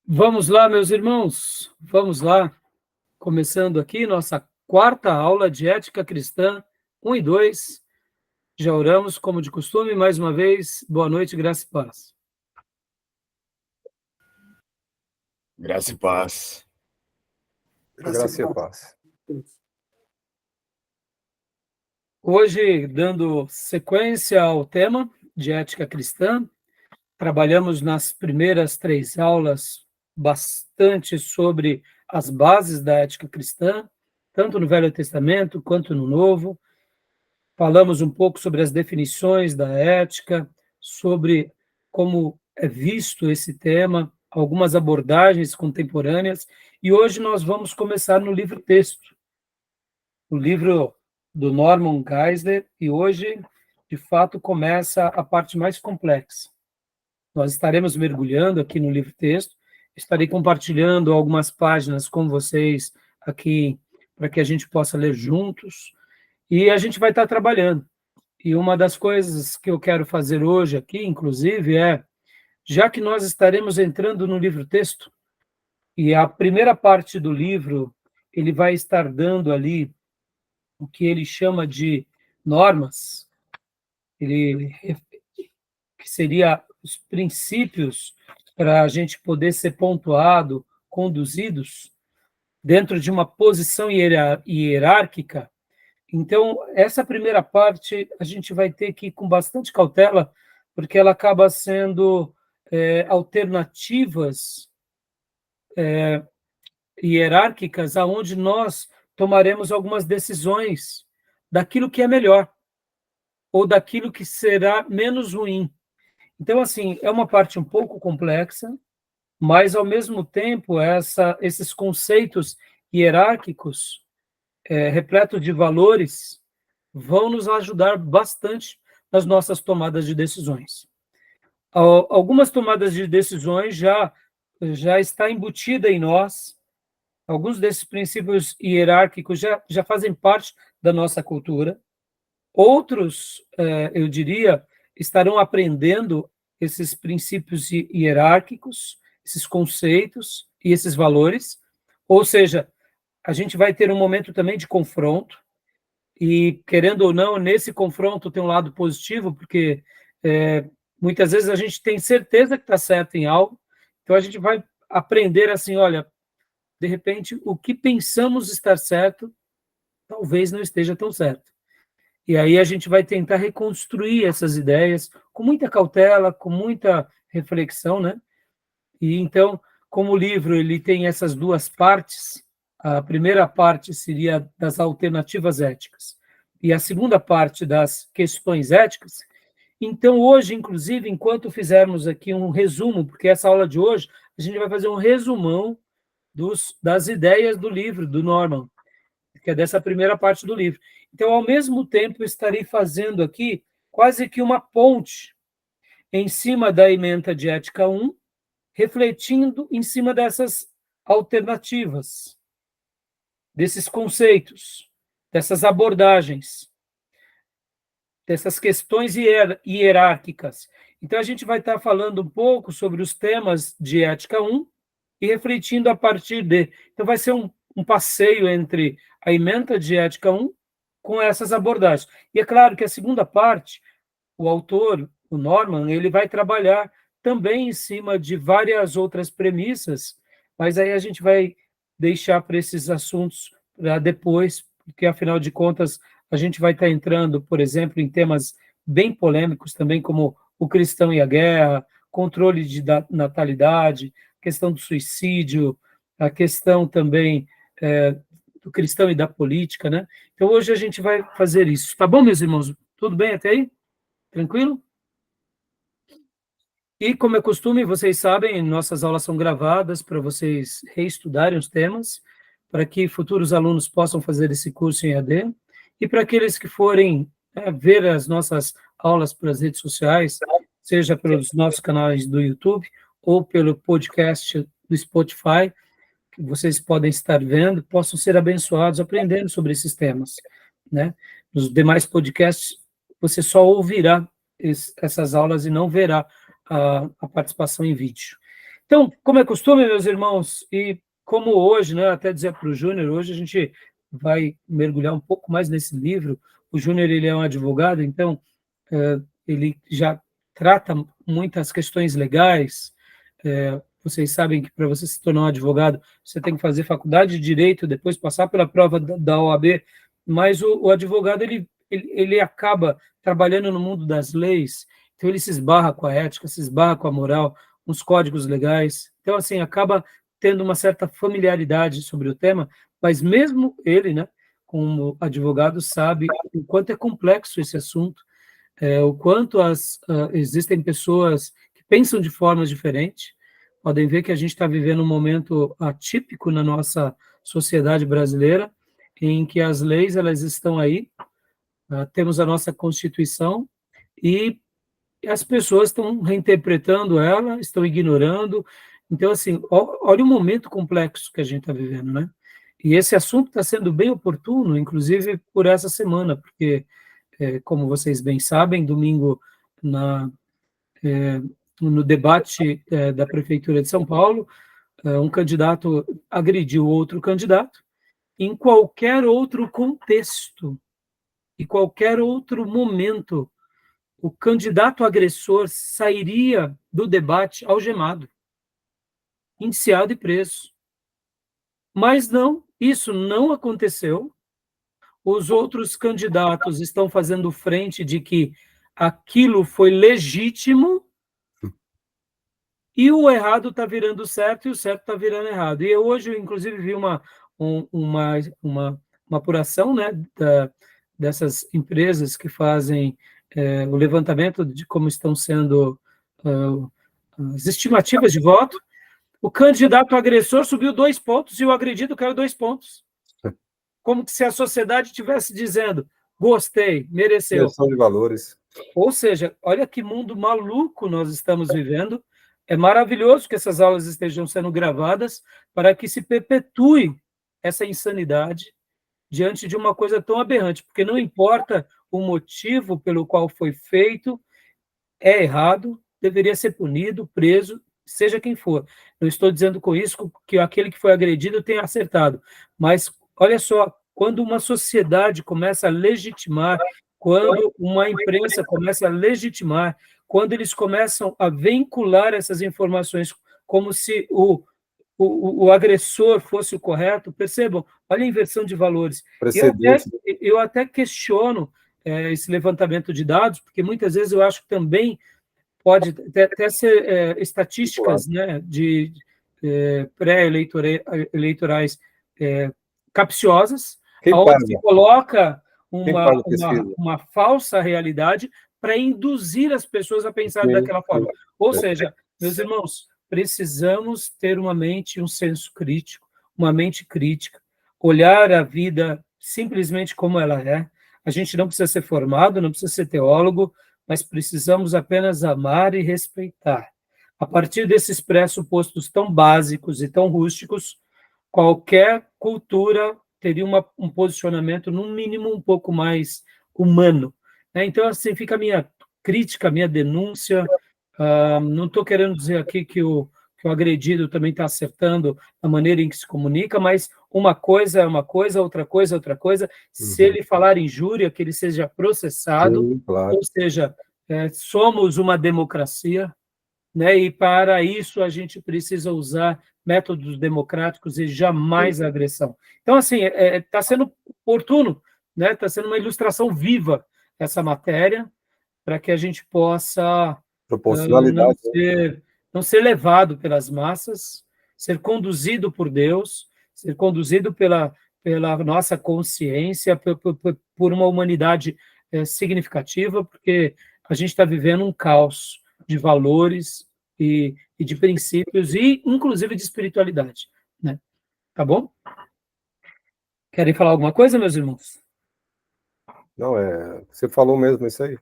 Vamos lá, meus irmãos, vamos lá. Começando aqui nossa quarta aula de Ética Cristã, 1 e 2. Já oramos, como de costume, mais uma vez. Boa noite, graça e paz. Graça e paz. Graça e paz. Hoje, dando sequência ao tema de Ética Cristã, trabalhamos nas primeiras 3 aulas bastante sobre as bases da ética cristã, tanto no Velho Testamento quanto no Novo. Falamos um pouco sobre as definições da ética, sobre como é visto esse tema, algumas abordagens contemporâneas, e hoje nós vamos começar no livro-texto, o livro do Norman Geisler, e hoje, de fato, começa a parte mais complexa. Nós estaremos mergulhando aqui no livro-texto, estarei compartilhando algumas páginas com vocês aqui, para que a gente possa ler juntos, e a gente vai estar trabalhando. E uma das coisas que eu quero fazer hoje aqui, inclusive, já que nós estaremos entrando no livro-texto, e a primeira parte do livro, ele vai estar dando ali o que ele chama de normas, que seria os princípios para a gente poder ser pontuado, conduzidos dentro de uma posição hierárquica. Então, essa primeira parte a gente vai ter que ir com bastante cautela, porque ela acaba sendo alternativas hierárquicas, aonde nós tomaremos algumas decisões daquilo que é melhor, ou daquilo que será menos ruim. Então, assim, é uma parte um pouco complexa, mas, ao mesmo tempo, esses conceitos hierárquicos, repletos de valores, vão nos ajudar bastante nas nossas tomadas de decisões. Algumas tomadas de decisões já está embutida em nós, alguns desses princípios hierárquicos já fazem parte da nossa cultura, outros, eu diria, estarão aprendendo esses princípios hierárquicos, esses conceitos e esses valores, ou seja, a gente vai ter um momento também de confronto, e, querendo ou não, nesse confronto tem um lado positivo, porque muitas vezes a gente tem certeza que está certo em algo, então a gente vai aprender assim, olha, de repente, o que pensamos estar certo, talvez não esteja tão certo. E aí a gente vai tentar reconstruir essas ideias com muita cautela, com muita reflexão, né? E então, como o livro ele tem essas duas partes, a primeira parte seria das alternativas éticas e a segunda parte das questões éticas. Então, hoje, inclusive, enquanto fizermos aqui um resumo, porque essa aula de hoje, a gente vai fazer um resumão das ideias do livro, do Norman, que é dessa primeira parte do livro. Então, ao mesmo tempo, estarei fazendo aqui quase que uma ponte em cima da ementa de ética 1, refletindo em cima dessas alternativas, desses conceitos, dessas abordagens, dessas questões hierárquicas. Então, a gente vai estar falando um pouco sobre os temas de ética 1 e refletindo a partir de. Então, vai ser um passeio entre a ementa de ética 1 com essas abordagens. E é claro que a segunda parte, o autor, o Norman, ele vai trabalhar também em cima de várias outras premissas, mas aí a gente vai deixar para esses assuntos para depois, porque, afinal de contas, a gente vai estar entrando, por exemplo, em temas bem polêmicos também, como o cristão e a guerra, controle de natalidade, questão do suicídio, a questão também do cristão e da política, né? Então, hoje a gente vai fazer isso. Tá bom, meus irmãos? Tudo bem até aí? Tranquilo? E, como é costume, vocês sabem, nossas aulas são gravadas para vocês reestudarem os temas, para que futuros alunos possam fazer esse curso em EAD, e para aqueles que forem ver as nossas aulas pelas redes sociais, seja pelos nossos canais do YouTube ou pelo podcast do Spotify, que vocês podem estar vendo, possam ser abençoados aprendendo sobre esses temas, né? Nos demais podcasts, você só ouvirá essas aulas e não verá a participação em vídeo. Então, como é costume, meus irmãos, e como hoje, né, até dizer para o Júnior, hoje a gente vai mergulhar um pouco mais nesse livro. O Júnior, ele é um advogado, então ele já trata muitas questões legais. Vocês sabem que para você se tornar um advogado, você tem que fazer faculdade de Direito, depois passar pela prova da OAB, mas o advogado, ele acaba trabalhando no mundo das leis, então ele se esbarra com a ética, se esbarra com a moral, uns códigos legais. Então, assim, acaba tendo uma certa familiaridade sobre o tema, mas mesmo ele, né, como advogado, sabe o quanto é complexo esse assunto, o quanto existem pessoas que pensam de formas diferentes. Podem ver que a gente está vivendo um momento atípico na nossa sociedade brasileira, em que as leis elas estão aí, temos a nossa Constituição, e as pessoas estão reinterpretando ela, estão ignorando. Então, assim, olha o momento complexo que a gente está vivendo, né? E esse assunto está sendo bem oportuno, inclusive por essa semana, porque, como vocês bem sabem, domingo, no debate da Prefeitura de São Paulo, um candidato agrediu outro candidato. Em qualquer outro contexto e qualquer outro momento, o candidato agressor sairia do debate algemado, indiciado e preso. Mas não, isso não aconteceu. Os outros candidatos estão fazendo frente de que aquilo foi legítimo e o errado está virando certo e o certo está virando errado. E eu hoje, inclusive, vi uma apuração, né, dessas empresas que fazem o levantamento de como estão sendo as estimativas de voto. O candidato agressor subiu 2 pontos e o agredido caiu 2 pontos. Como se a sociedade estivesse dizendo, gostei, mereceu. Inversão de valores. Ou seja, olha que mundo maluco nós estamos vivendo. É maravilhoso que essas aulas estejam sendo gravadas para que se perpetue essa insanidade diante de uma coisa tão aberrante, porque não importa o motivo pelo qual foi feito, é errado, deveria ser punido, preso, seja quem for. Não estou dizendo com isso que aquele que foi agredido tenha acertado, mas olha só, quando uma sociedade começa a legitimar, quando uma imprensa começa a legitimar, quando eles começam a vincular essas informações como se o agressor fosse o correto, percebam, olha a inversão de valores. Eu até questiono esse levantamento de dados, porque muitas vezes eu acho que também pode até ser estatísticas, né, de pré-eleitorais capciosas, onde se coloca uma falsa realidade para induzir as pessoas a pensar daquela forma. Ou seja, meus irmãos, precisamos ter uma mente, um senso crítico, uma mente crítica, olhar a vida simplesmente como ela é. A gente não precisa ser formado, não precisa ser teólogo, mas precisamos apenas amar e respeitar. A partir desses pressupostos tão básicos e tão rústicos, qualquer cultura teria um posicionamento, no mínimo, um pouco mais humano. Então, assim, fica a minha crítica, a minha denúncia. Não estou querendo dizer aqui que o agredido também está acertando a maneira em que se comunica, mas uma coisa é uma coisa, outra coisa é outra coisa. Se ele falar injúria, que ele seja processado. Sim, claro. Ou seja, somos uma democracia, né? E para isso a gente precisa usar métodos democráticos e jamais a agressão. Então, assim, está sendo oportuno, né? Está sendo uma ilustração viva essa matéria, para que a gente possa não ser levado pelas massas, ser conduzido por Deus, ser conduzido pela nossa consciência, por uma humanidade significativa, porque a gente está vivendo um caos de valores e de princípios, e inclusive de espiritualidade, né? Tá bom? Querem falar alguma coisa, meus irmãos? Não, você falou mesmo isso aí.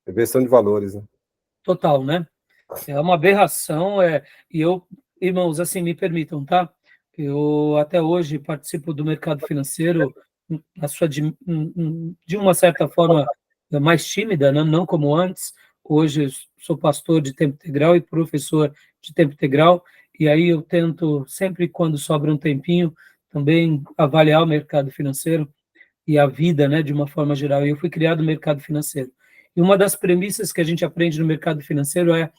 Inversão de valores, né? Total, né? É uma aberração, e eu, irmãos, assim, me permitam, tá? Eu até hoje participo do mercado financeiro de uma certa forma mais tímida, né? Não como antes. Hoje sou pastor de tempo integral e professor de tempo integral, e aí eu tento, sempre quando sobra um tempinho, também avaliar o mercado financeiro e a vida, né, de uma forma geral. E eu fui criado no mercado financeiro. E uma das premissas que a gente aprende no mercado financeiro é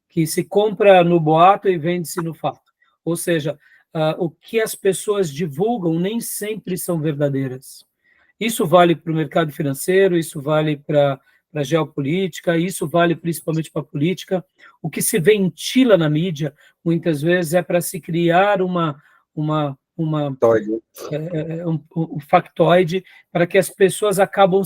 que se compra no boato e vende-se no fato. Ou seja, o que as pessoas divulgam nem sempre são verdadeiras. Isso vale para o mercado financeiro, isso vale para a geopolítica, isso vale principalmente para a política. O que se ventila na mídia, muitas vezes, é para se criar um factoide para que as pessoas acabam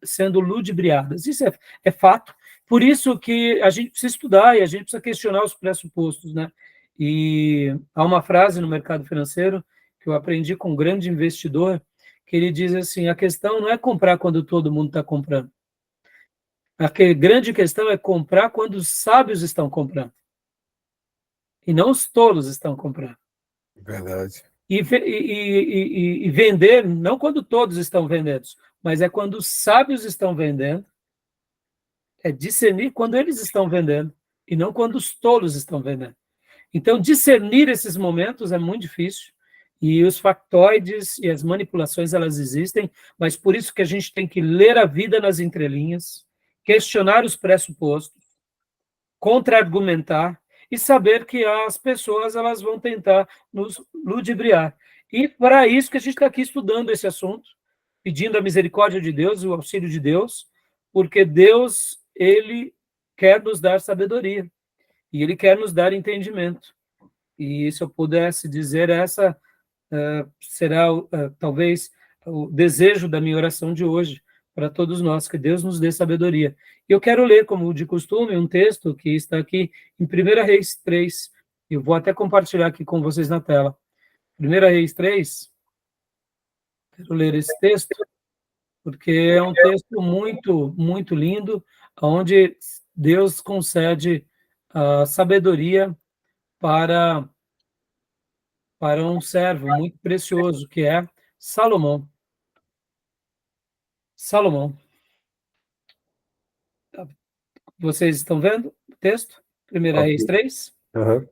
sendo ludibriadas. Isso é fato. Por isso que a gente precisa estudar e a gente precisa questionar os pressupostos, né? E há uma frase no mercado financeiro que eu aprendi com um grande investidor, que ele diz assim: a questão não é comprar quando todo mundo está comprando. A grande questão é comprar quando os sábios estão comprando. E não os tolos estão comprando. Verdade. E vender, não quando todos estão vendendo, mas é quando os sábios estão vendendo, é discernir quando eles estão vendendo, e não quando os tolos estão vendendo. Então, discernir esses momentos é muito difícil, e os factoides e as manipulações, elas existem, mas por isso que a gente tem que ler a vida nas entrelinhas, questionar os pressupostos, contra-argumentar e saber que as pessoas elas vão tentar nos ludibriar. E para isso que a gente está aqui estudando esse assunto, pedindo a misericórdia de Deus, o auxílio de Deus, porque Deus, ele quer nos dar sabedoria e ele quer nos dar entendimento. E se eu pudesse dizer, essa será talvez o desejo da minha oração de hoje, para todos nós, que Deus nos dê sabedoria. E eu quero ler, como de costume, um texto que está aqui em 1 Reis 3. Eu vou até compartilhar aqui com vocês na tela. 1 Reis 3, quero ler esse texto, porque é um texto muito, muito lindo, onde Deus concede a sabedoria para um servo muito precioso, que é Salomão. Salomão. Vocês estão vendo o texto? 1 Reis 3. Uhum.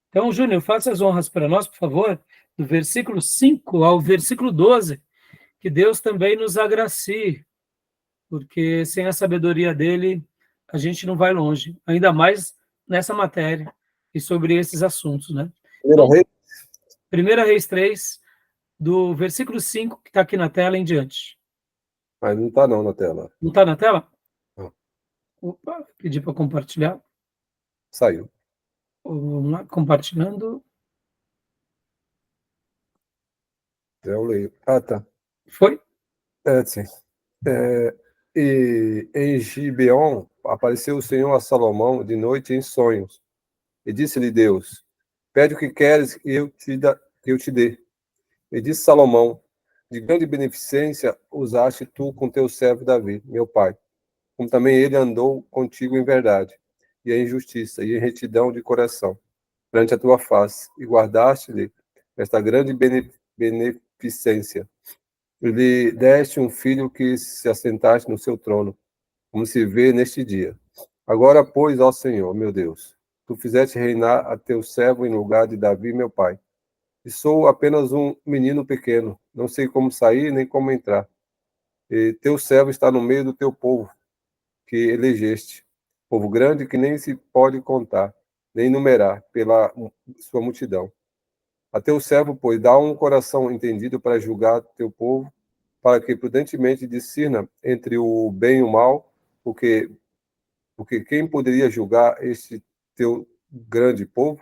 Então, Júnior, faça as honras para nós, por favor, do versículo 5 ao versículo 12, que Deus também nos agracie, porque sem a sabedoria dele, a gente não vai longe, ainda mais nessa matéria e sobre esses assuntos, né? Então, 1 Reis 3, do versículo 5, que está aqui na tela, em diante. Mas não está não na tela. Não está na tela? Não. Opa, pedi para compartilhar. Saiu. Vamos lá, compartilhando. Eu leio. Ah, tá. Foi? Sim. E em Gibeon apareceu o Senhor a Salomão de noite em sonhos. E disse-lhe Deus: pede o que queres que eu te dê. E disse Salomão: de grande beneficência usaste tu com teu servo Davi, meu pai, como também ele andou contigo em verdade, e em justiça, e em retidão de coração, perante a tua face, e guardaste-lhe esta grande beneficência. E lhe deste um filho que se assentaste no seu trono, como se vê neste dia. Agora, pois, ó Senhor, meu Deus, tu fizeste reinar a teu servo em lugar de Davi, meu pai. E sou apenas um menino pequeno, não sei como sair nem como entrar. E teu servo está no meio do teu povo, que elegeste, povo grande que nem se pode contar, nem numerar pela sua multidão. A teu servo, pois, dá um coração entendido para julgar teu povo, para que prudentemente discirna entre o bem e o mal, porque quem poderia julgar este teu grande povo?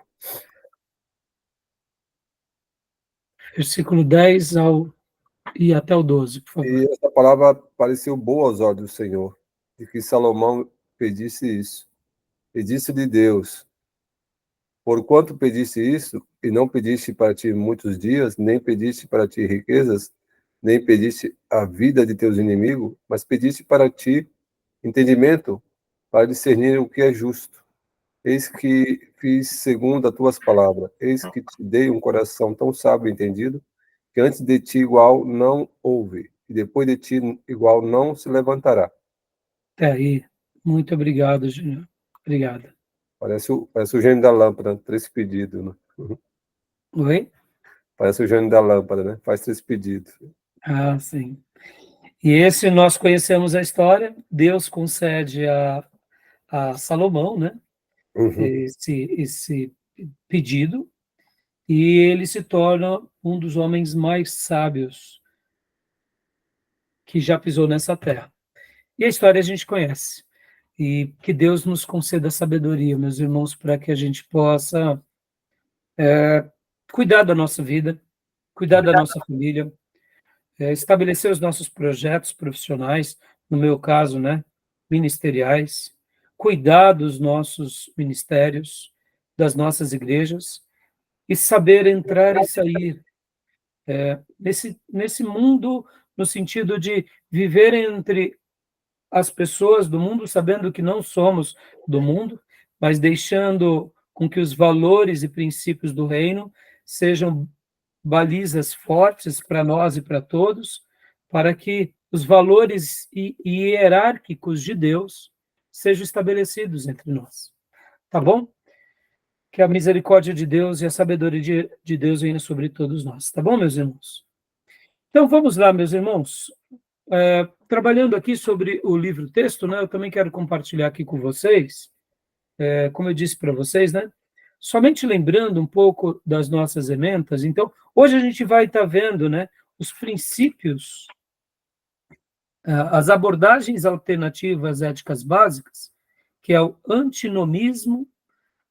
Versículo 10 e até o 12, por favor. E essa palavra pareceu boa aos olhos do Senhor, de que Salomão pedisse isso. E disse-lhe Deus: porquanto pediste isso, e não pediste para ti muitos dias, nem pediste para ti riquezas, nem pediste a vida de teus inimigos, mas pediste para ti entendimento, para discernir o que é justo. Eis que fiz segundo as tuas palavras, eis que te dei um coração tão sábio e entendido, que antes de ti igual não houve, e depois de ti igual não se levantará. Até aí. Muito obrigado, Júnior. Obrigado. Parece o gênio da lâmpada, 3 pedidos, né? Oi? Parece o gênio da lâmpada, né? Faz 3 pedidos. Ah, sim. E esse nós conhecemos a história, Deus concede a Salomão, né, Uhum. esse pedido, e ele se torna um dos homens mais sábios que já pisou nessa terra. E a história a gente conhece. E que Deus nos conceda sabedoria, meus irmãos, para que a gente possa cuidar da nossa vida, cuidar da nossa família, estabelecer os nossos projetos profissionais, no meu caso, né, ministeriais, cuidar dos nossos ministérios, das nossas igrejas, e saber entrar e sair nesse mundo, no sentido de viver entre as pessoas do mundo, sabendo que não somos do mundo, mas deixando com que os valores e princípios do reino sejam balizas fortes para nós e para todos, para que os valores hierárquicos de Deus sejam estabelecidos entre nós. Tá bom? Que a misericórdia de Deus e a sabedoria de Deus venha sobre todos nós. Tá bom, meus irmãos? Então, vamos lá, meus irmãos. Trabalhando aqui sobre o livro-texto, né, eu também quero compartilhar aqui com vocês, como eu disse para vocês, né, somente lembrando um pouco das nossas ementas. Então, hoje a gente vai estar vendo, né, os princípios, as abordagens alternativas éticas básicas, que é o antinomismo,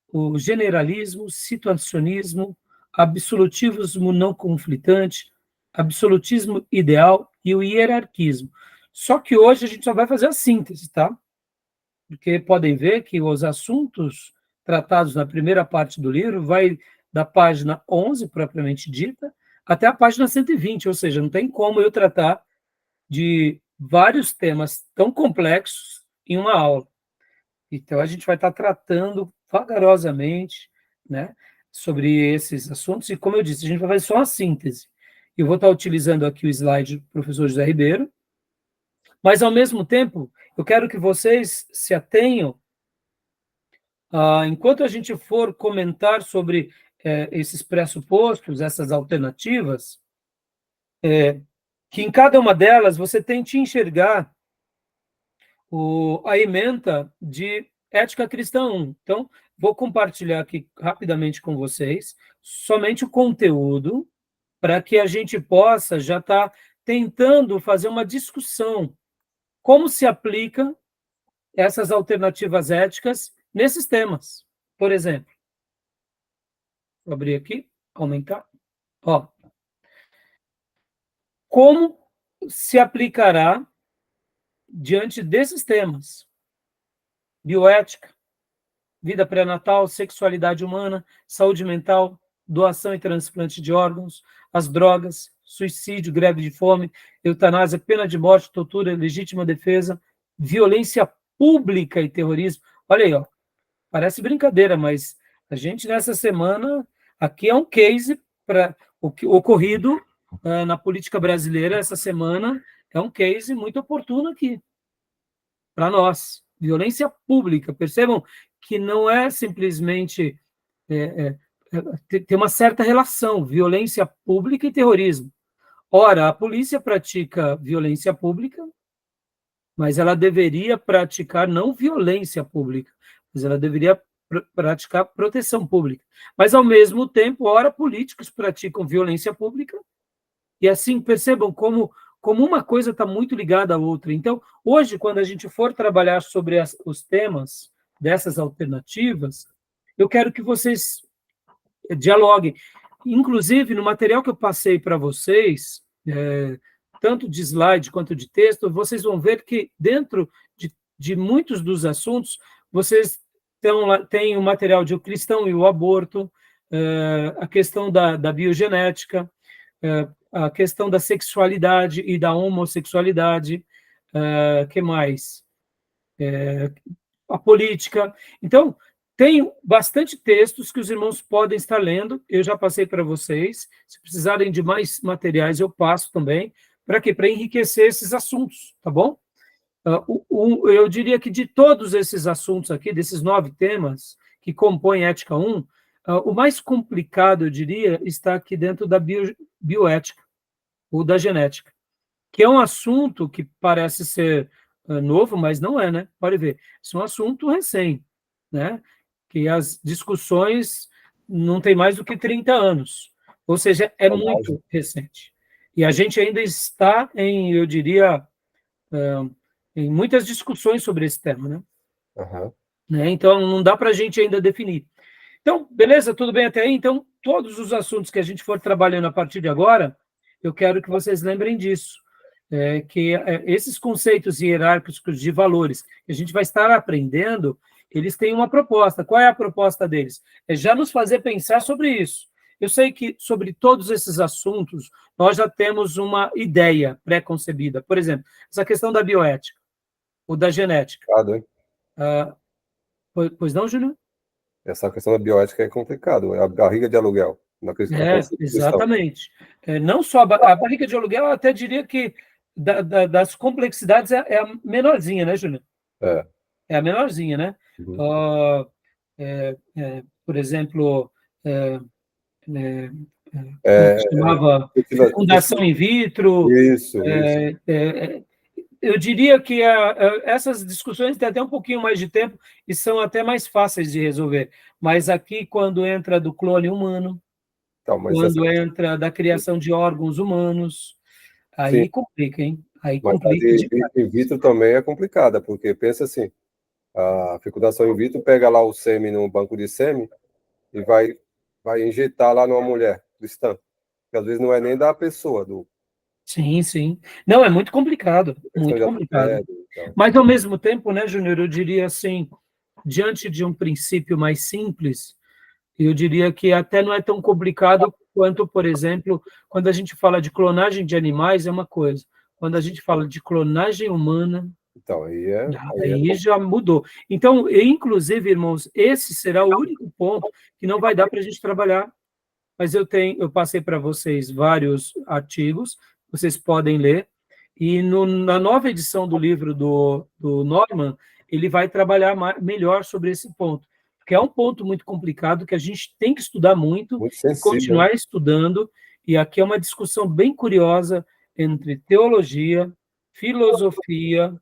o generalismo, situacionismo, absolutismo não conflitante, absolutismo ideal e o hierarquismo. Só que hoje a gente só vai fazer a síntese, tá? Porque podem ver que os assuntos tratados na primeira parte do livro vai da página 11, propriamente dita, até a página 120, ou seja, não tem como eu tratar de vários temas tão complexos em uma aula. Então, a gente vai estar tratando vagarosamente, né, sobre esses assuntos, e como eu disse, a gente vai fazer só uma síntese. Eu vou estar utilizando aqui o slide do professor José Ribeiro, mas, ao mesmo tempo, eu quero que vocês se atenham, enquanto a gente for comentar sobre esses pressupostos, essas alternativas, que em cada uma delas você tente enxergar a ementa de ética cristã 1. Então, vou compartilhar aqui rapidamente com vocês somente o conteúdo, para que a gente possa já estar tentando fazer uma discussão. Como se aplica essas alternativas éticas nesses temas? Por exemplo, vou abrir aqui, aumentar. Ó, como se aplicará diante desses temas? Bioética, vida pré-natal, sexualidade humana, saúde mental, doação e transplante de órgãos, as drogas, suicídio, greve de fome, eutanásia, pena de morte, tortura, legítima defesa, violência pública e terrorismo. Olha aí, ó, parece brincadeira, mas a gente nessa semana, aqui é um case para o que ocorrido na política brasileira essa semana, é um case muito oportuno aqui para nós. Violência pública, percebam que não é simplesmente tem uma certa relação, violência pública e terrorismo. Ora, a polícia pratica violência pública, mas ela deveria praticar não violência pública, mas ela deveria praticar proteção pública. Mas, ao mesmo tempo, ora, políticos praticam violência pública, e assim, percebam como uma coisa está muito ligada à outra. Então, hoje, quando a gente for trabalhar sobre os temas dessas alternativas, eu quero que vocês dialoguem. Inclusive, no material que eu passei para vocês, tanto de slide quanto de texto, vocês vão ver que dentro de muitos dos assuntos, vocês têm o material de o cristão e o aborto, a questão da biogenética, a questão da sexualidade e da homossexualidade, que mais? A política. Então, tem bastante textos que os irmãos podem estar lendo, eu já passei para vocês. Se precisarem de mais materiais, eu passo também. Para quê? Para enriquecer esses assuntos, tá bom? Eu diria que de todos esses assuntos aqui, desses 9 temas que compõem Ética 1, o mais complicado, eu diria, está aqui dentro da bioética, ou da genética, que é um assunto que parece ser novo, mas não é, né? Pode ver, isso é um assunto recém, né? Que as discussões não têm mais do que 30 anos, ou seja, é muito recente. E a gente ainda está em, eu diria, em muitas discussões sobre esse tema, né? Aham. Então, não dá para a gente ainda definir. Então, beleza, tudo bem até aí? Então, todos os assuntos que a gente for trabalhando a partir de agora, eu quero que vocês lembrem disso, que esses conceitos hierárquicos de valores que a gente vai estar aprendendo, eles têm uma proposta. Qual é a proposta deles? É já nos fazer pensar sobre isso. Eu sei que sobre todos esses assuntos, nós já temos uma ideia pré-concebida. Por exemplo, essa questão da bioética ou da genética. Complicado, hein? Pois não, Júnior? Essa questão da bioética é complicado. É a barriga de aluguel. Na Constituição. Exatamente. Não só a barriga de aluguel, eu até diria que das complexidades é a menorzinha, né, Júnior? É. É a menorzinha, né? Uhum. Por exemplo, É, chamava fecundação in vitro. Isso. Eu diria que essas discussões têm até um pouquinho mais de tempo e são até mais fáceis de resolver. Mas aqui, quando entra do clone humano, Então, mas quando entra da criação de órgãos humanos, aí sim, complica, hein? Aí mas a complica de in vitro também é complicada, porque pensa assim, a fecundação in vitro pega lá o sêmen no banco de sêmen e vai injetar lá numa mulher cristã, que às vezes não é nem da pessoa, do Sim, sim. Não, é muito complicado, questão muito de complicado. então. Mas, ao mesmo tempo, né, Júnior, eu diria assim, diante de um princípio mais simples, eu diria que até não é tão complicado quanto, por exemplo, quando a gente fala de clonagem de animais, é uma coisa. Quando a gente fala de clonagem humana, Então, aí já mudou. Então, inclusive, irmãos, esse será o único ponto que não vai dar para a gente trabalhar. Mas eu passei para vocês vários artigos, vocês podem ler, e na nova edição do livro do Norman, ele vai trabalhar melhor sobre esse ponto, porque é um ponto muito complicado que a gente tem que estudar muito e sensível. continuar estudando, e aqui é uma discussão bem curiosa entre teologia, filosofia,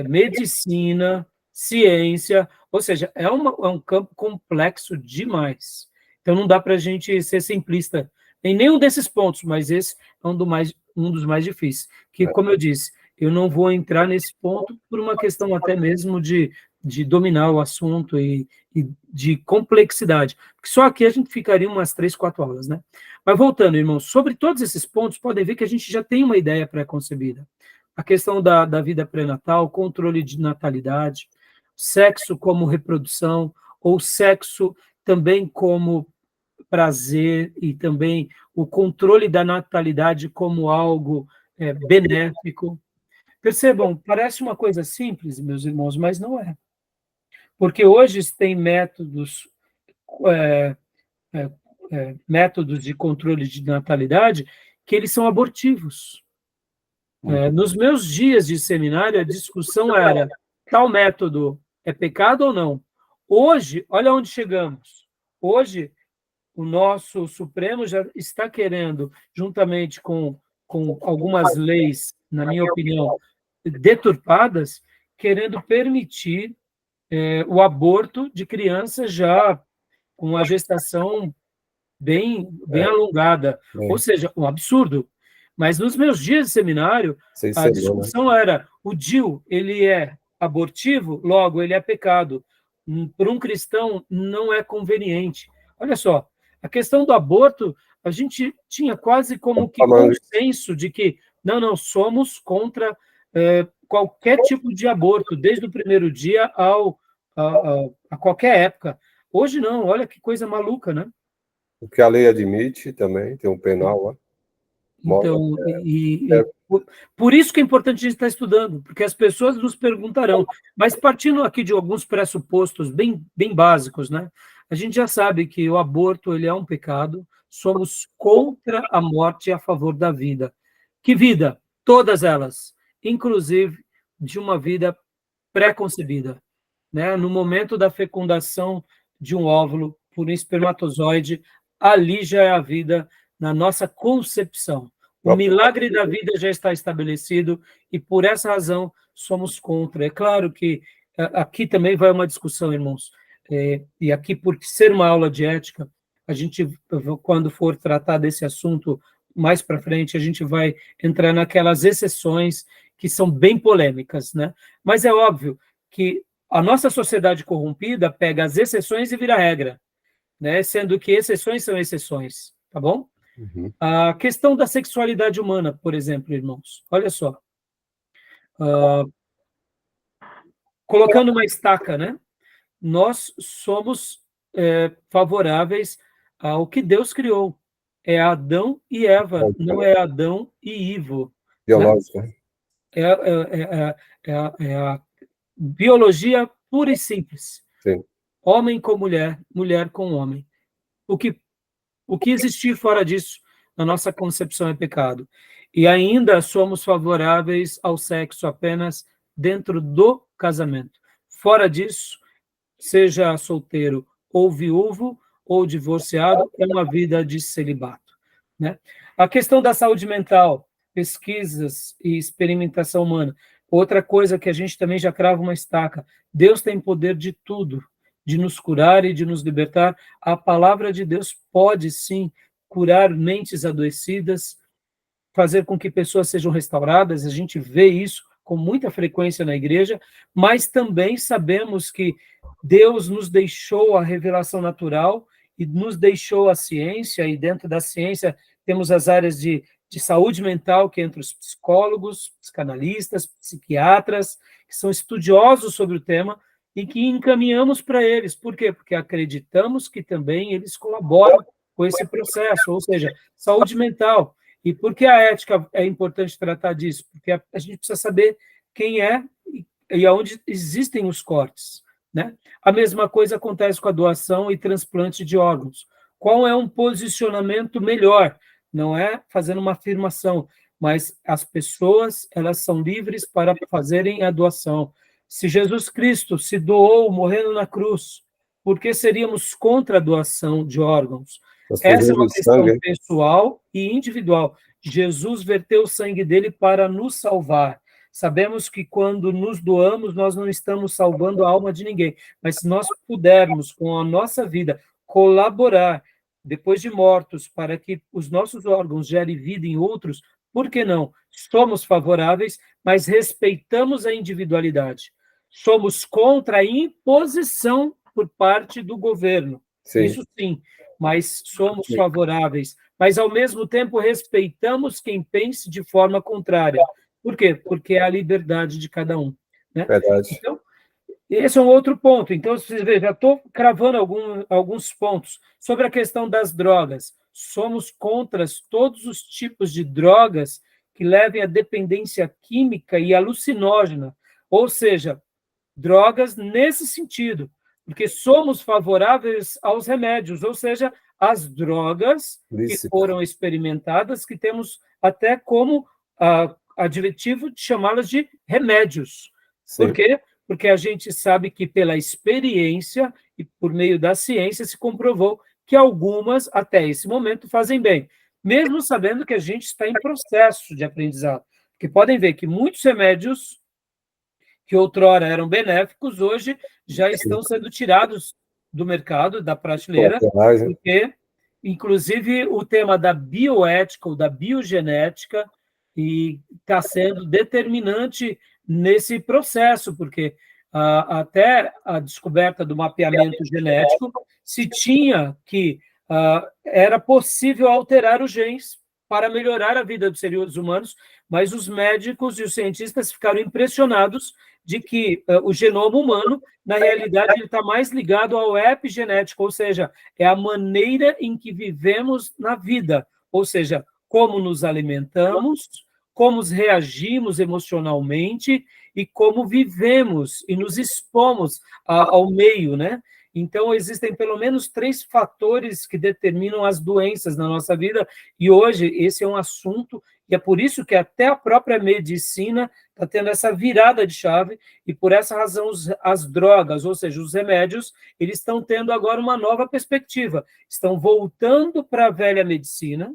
medicina, ciência, ou seja, é um campo complexo demais. Então, não dá para a gente ser simplista em nenhum desses pontos, mas esse é um dos mais difíceis. Que, como eu disse, eu não vou entrar nesse ponto por uma questão até mesmo de dominar o assunto e de complexidade. Porque só aqui a gente ficaria umas 3, 4 aulas, né? Mas voltando, irmãos, sobre todos esses pontos, podem ver que a gente já tem uma ideia pré-concebida. A questão da vida pré-natal, controle de natalidade, sexo como reprodução, ou sexo também como prazer, e também o controle da natalidade como algo benéfico. Percebam, parece uma coisa simples, meus irmãos, mas não é. Porque hoje tem métodos de controle de natalidade que eles são abortivos. Nos meus dias de seminário, a discussão era: tal método é pecado ou não? Hoje, olha onde chegamos. Hoje, o nosso Supremo já está querendo, juntamente com algumas leis, na minha opinião, deturpadas, querendo permitir o aborto de crianças já com a gestação bem alongada. Ou seja, um absurdo. Mas nos meus dias de seminário, a discussão era: o DIU, ele é abortivo, logo ele é pecado. Para um cristão, não é conveniente. Olha só, a questão do aborto, a gente tinha quase como que consenso de que, não, somos contra qualquer tipo de aborto, desde o primeiro dia a qualquer época. Hoje não, olha que coisa maluca, né? O que a lei admite também, tem um penal lá. Então, por isso que é importante a gente estar estudando, porque as pessoas nos perguntarão, mas partindo aqui de alguns pressupostos bem básicos, né? A gente já sabe que o aborto ele é um pecado, somos contra a morte e a favor da vida. Que vida? Todas elas, inclusive de uma vida pré-concebida, né? No momento da fecundação de um óvulo por um espermatozoide, ali já é a vida na nossa concepção. O milagre da vida já está estabelecido e, por essa razão, somos contra. É claro que aqui também vai uma discussão, irmãos, e aqui, por ser uma aula de ética, a gente, quando for tratar desse assunto mais para frente, a gente vai entrar naquelas exceções que são bem polêmicas, né? Mas é óbvio que a nossa sociedade corrompida pega as exceções e vira regra, né? Sendo que exceções são exceções, tá bom? Uhum. A questão da sexualidade humana, por exemplo, irmãos, olha só. Colocando uma estaca, né? Nós somos favoráveis ao que Deus criou. É Adão e Eva, não é Adão e Ivo. Biológica. Né? É a biologia pura e simples. Sim. Homem com mulher, mulher com homem. O que existir fora disso, na nossa concepção, é pecado. E ainda somos favoráveis ao sexo apenas dentro do casamento. Fora disso, seja solteiro ou viúvo ou divorciado, é uma vida de celibato, né? A questão da saúde mental, pesquisas e experimentação humana, outra coisa que a gente também já crava uma estaca. Deus tem poder de tudo, de nos curar e de nos libertar. A palavra de Deus pode, sim, curar mentes adoecidas, fazer com que pessoas sejam restauradas. A gente vê isso com muita frequência na igreja, mas também sabemos que Deus nos deixou a revelação natural e nos deixou a ciência, e dentro da ciência temos as áreas de saúde mental, que entre os psicólogos, psicanalistas, psiquiatras, que são estudiosos sobre o tema, e que encaminhamos para eles. Por quê? Porque acreditamos que também eles colaboram com esse processo, ou seja, saúde mental. E por que a ética é importante tratar disso? Porque a gente precisa saber quem é e aonde existem os cortes, né? A mesma coisa acontece com a doação e transplante de órgãos. Qual é um posicionamento melhor? Não é fazendo uma afirmação, mas as pessoas, elas são livres para fazerem a doação. Se Jesus Cristo se doou morrendo na cruz, por que seríamos contra a doação de órgãos? Essa é uma questão pessoal e individual. Jesus verteu o sangue dele para nos salvar. Sabemos que quando nos doamos, nós não estamos salvando a alma de ninguém, mas se nós pudermos, com a nossa vida, colaborar, depois de mortos, para que os nossos órgãos gerem vida em outros, por que não? Somos favoráveis, mas respeitamos a individualidade. Somos contra a imposição por parte do governo. Sim. Isso sim, mas somos favoráveis. Mas, ao mesmo tempo, respeitamos quem pense de forma contrária. Por quê? Porque é a liberdade de cada um. Né? Verdade. Então, esse é um outro ponto. Então, vocês vejam, já estou cravando alguns pontos sobre a questão das drogas. Somos contra todos os tipos de drogas que levem à dependência química e alucinógena, ou seja, drogas nesse sentido, porque somos favoráveis aos remédios, ou seja, às drogas que foram experimentadas, que temos até como adjetivo de chamá-las de remédios. Sim. Por quê? Porque a gente sabe que pela experiência e por meio da ciência se comprovou que algumas, até esse momento, fazem bem, mesmo sabendo que a gente está em processo de aprendizado. Porque podem ver que muitos remédios que outrora eram benéficos, hoje já estão sendo tirados do mercado, da prateleira, porque, inclusive, o tema da bioética ou da biogenética está sendo determinante nesse processo, porque até a descoberta do mapeamento genético se tinha que era possível alterar os genes para melhorar a vida dos seres humanos, mas os médicos e os cientistas ficaram impressionados de que o genoma humano, na realidade, ele está mais ligado ao epigenético, ou seja, é a maneira em que vivemos na vida, ou seja, como nos alimentamos, como reagimos emocionalmente e como vivemos e nos expomos ao meio, né? Então, existem pelo menos 3 fatores que determinam as doenças na nossa vida, e hoje esse é um assunto, e é por isso que até a própria medicina está tendo essa virada de chave, e por essa razão as drogas, ou seja, os remédios, eles estão tendo agora uma nova perspectiva, estão voltando para a velha medicina,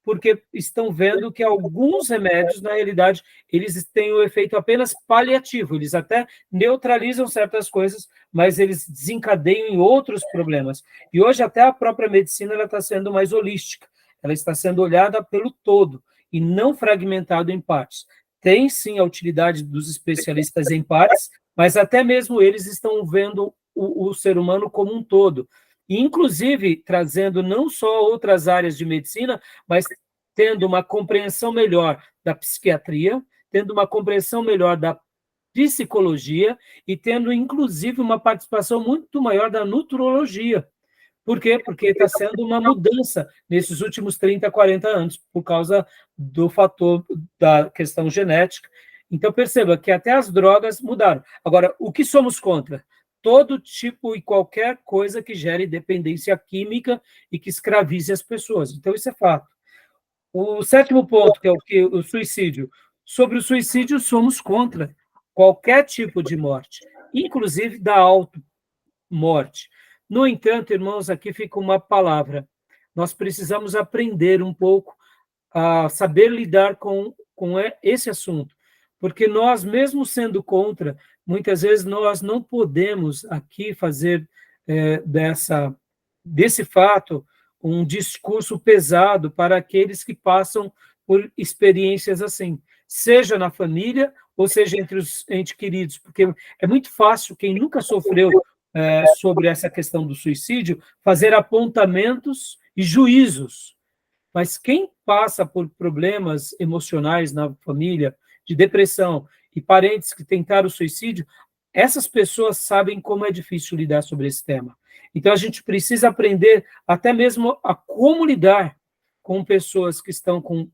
porque estão vendo que alguns remédios, na realidade, eles têm o efeito apenas paliativo, eles até neutralizam certas coisas, mas eles desencadeiam em outros problemas. E hoje até a própria medicina está sendo mais holística, ela está sendo olhada pelo todo, e não fragmentado em partes. Tem, sim, a utilidade dos especialistas em partes, mas até mesmo eles estão vendo o ser humano como um todo, e, inclusive, trazendo não só outras áreas de medicina, mas tendo uma compreensão melhor da psiquiatria, tendo uma compreensão melhor da psicologia e tendo, inclusive, uma participação muito maior da nutrologia. Por quê? Porque está sendo uma mudança nesses últimos 30, 40 anos, por causa do fator da questão genética. Então, perceba que até as drogas mudaram. Agora, o que somos contra? Todo tipo e qualquer coisa que gere dependência química e que escravize as pessoas. Então, isso é fato. O 7º ponto, que é o suicídio. Sobre o suicídio, somos contra qualquer tipo de morte, inclusive da auto-morte. No entanto, irmãos, aqui fica uma palavra. Nós precisamos aprender um pouco a saber lidar com esse assunto, porque nós, mesmo sendo contra, muitas vezes nós não podemos aqui fazer desse fato um discurso pesado para aqueles que passam por experiências assim, seja na família ou seja entre os entes queridos, porque é muito fácil quem nunca sofreu sobre essa questão do suicídio fazer apontamentos e juízos. Mas quem passa por problemas emocionais na família, de depressão, e parentes que tentaram o suicídio, essas pessoas sabem como é difícil lidar sobre esse tema. Então, a gente precisa aprender até mesmo a como lidar com pessoas que estão com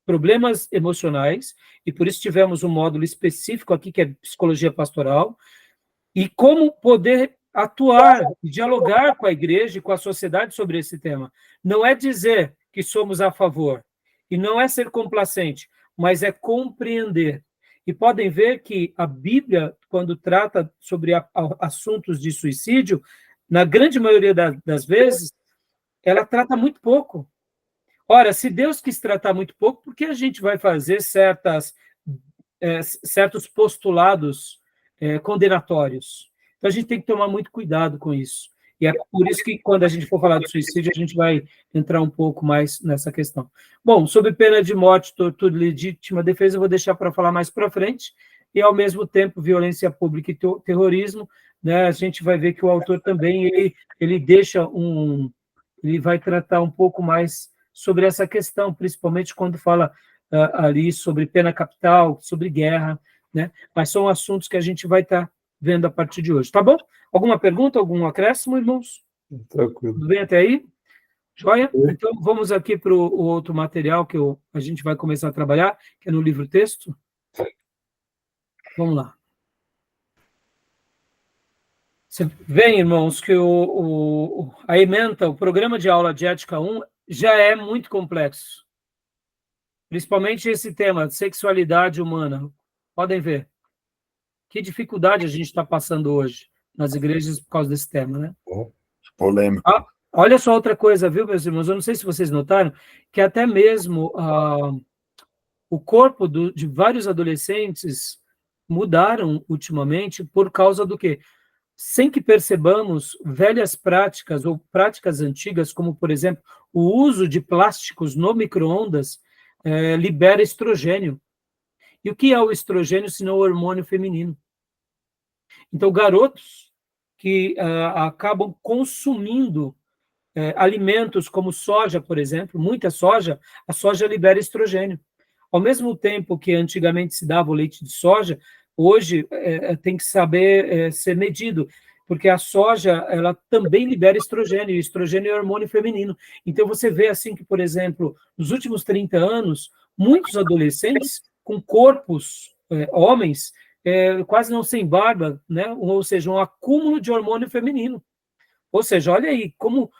problemas emocionais, e por isso tivemos um módulo específico aqui, que é psicologia pastoral, e como poder atuar, dialogar com a igreja e com a sociedade sobre esse tema. Não é dizer que somos a favor, e não é ser complacente, mas é compreender. E podem ver que a Bíblia, quando trata sobre assuntos de suicídio, na grande maioria das vezes, ela trata muito pouco. Ora, se Deus quis tratar muito pouco, por que a gente vai fazer certos postulados condenatórios? Então, a gente tem que tomar muito cuidado com isso. E é por isso que, quando a gente for falar de suicídio, a gente vai entrar um pouco mais nessa questão. Bom, sobre pena de morte, tortura e legítima defesa, eu vou deixar para falar mais para frente. E, ao mesmo tempo, violência pública e terrorismo, né, a gente vai ver que o autor também, ele deixa ele vai tratar um pouco mais sobre essa questão, principalmente quando fala ali sobre pena capital, sobre guerra, né? Mas são assuntos que a gente vai estar vendo a partir de hoje, tá bom? Alguma pergunta, algum acréscimo, irmãos? Tranquilo. Tudo bem até aí? Joia? Então, vamos aqui para o outro material que a gente vai começar a trabalhar, que é no livro-texto. Vamos lá. Você vê, irmãos, que a ementa, o programa de aula de Ética 1, já é muito complexo. Principalmente esse tema, sexualidade humana. Podem ver. Que dificuldade a gente está passando hoje nas igrejas por causa desse tema, né? Polêmico. Olha só outra coisa, viu, meus irmãos? Eu não sei se vocês notaram, que até mesmo o corpo de vários adolescentes mudaram ultimamente por causa do quê? Sem que percebamos, velhas práticas ou práticas antigas, como, por exemplo, o uso de plásticos no micro-ondas, libera estrogênio. E o que é o estrogênio, senão o hormônio feminino? Então, garotos que acabam consumindo alimentos como soja, por exemplo, muita soja, a soja libera estrogênio. Ao mesmo tempo que antigamente se dava o leite de soja, hoje tem que saber ser medido, porque a soja ela também libera estrogênio, e estrogênio é hormônio feminino. Então, você vê assim que, por exemplo, nos últimos 30 anos, muitos adolescentes com corpos, homens, quase não sem barba, né? Ou seja, um acúmulo de hormônio feminino. Ou seja, olha aí como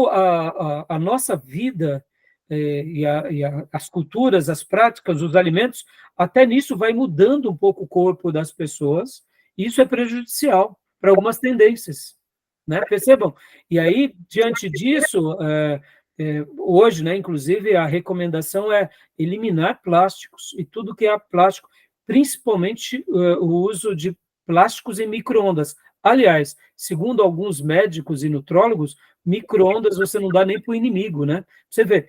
a nossa vida as culturas, as práticas, os alimentos, até nisso vai mudando um pouco o corpo das pessoas, e isso é prejudicial para algumas tendências, né? Percebam? E aí, diante disso, hoje, né, inclusive, a recomendação é eliminar plásticos e tudo que é plástico, principalmente o uso de plásticos em micro-ondas. Aliás, segundo alguns médicos e nutrólogos, micro-ondas você não dá nem para o inimigo, né? Você vê,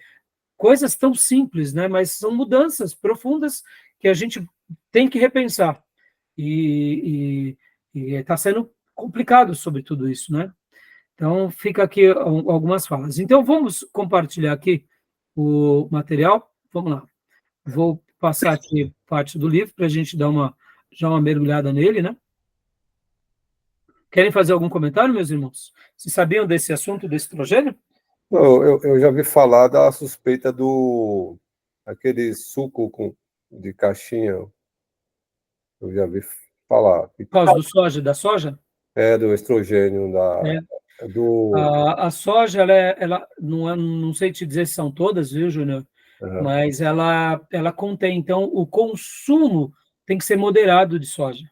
coisas tão simples, né? Mas são mudanças profundas que a gente tem que repensar. E está sendo complicado sobre tudo isso, né? Então, fica aqui algumas falas. Então, vamos compartilhar aqui o material. Vamos lá. Vou passar aqui parte do livro para a gente dar já uma mergulhada nele, né? Querem fazer algum comentário, meus irmãos? Vocês sabiam desse assunto, desse estrogênio? Não, eu já vi falar da suspeita aquele suco de caixinha. Eu já vi falar. Por causa do soja, da soja? Do estrogênio, A soja, ela não sei te dizer se são todas, viu, Júnior? Mas ela contém, então, o consumo tem que ser moderado de soja.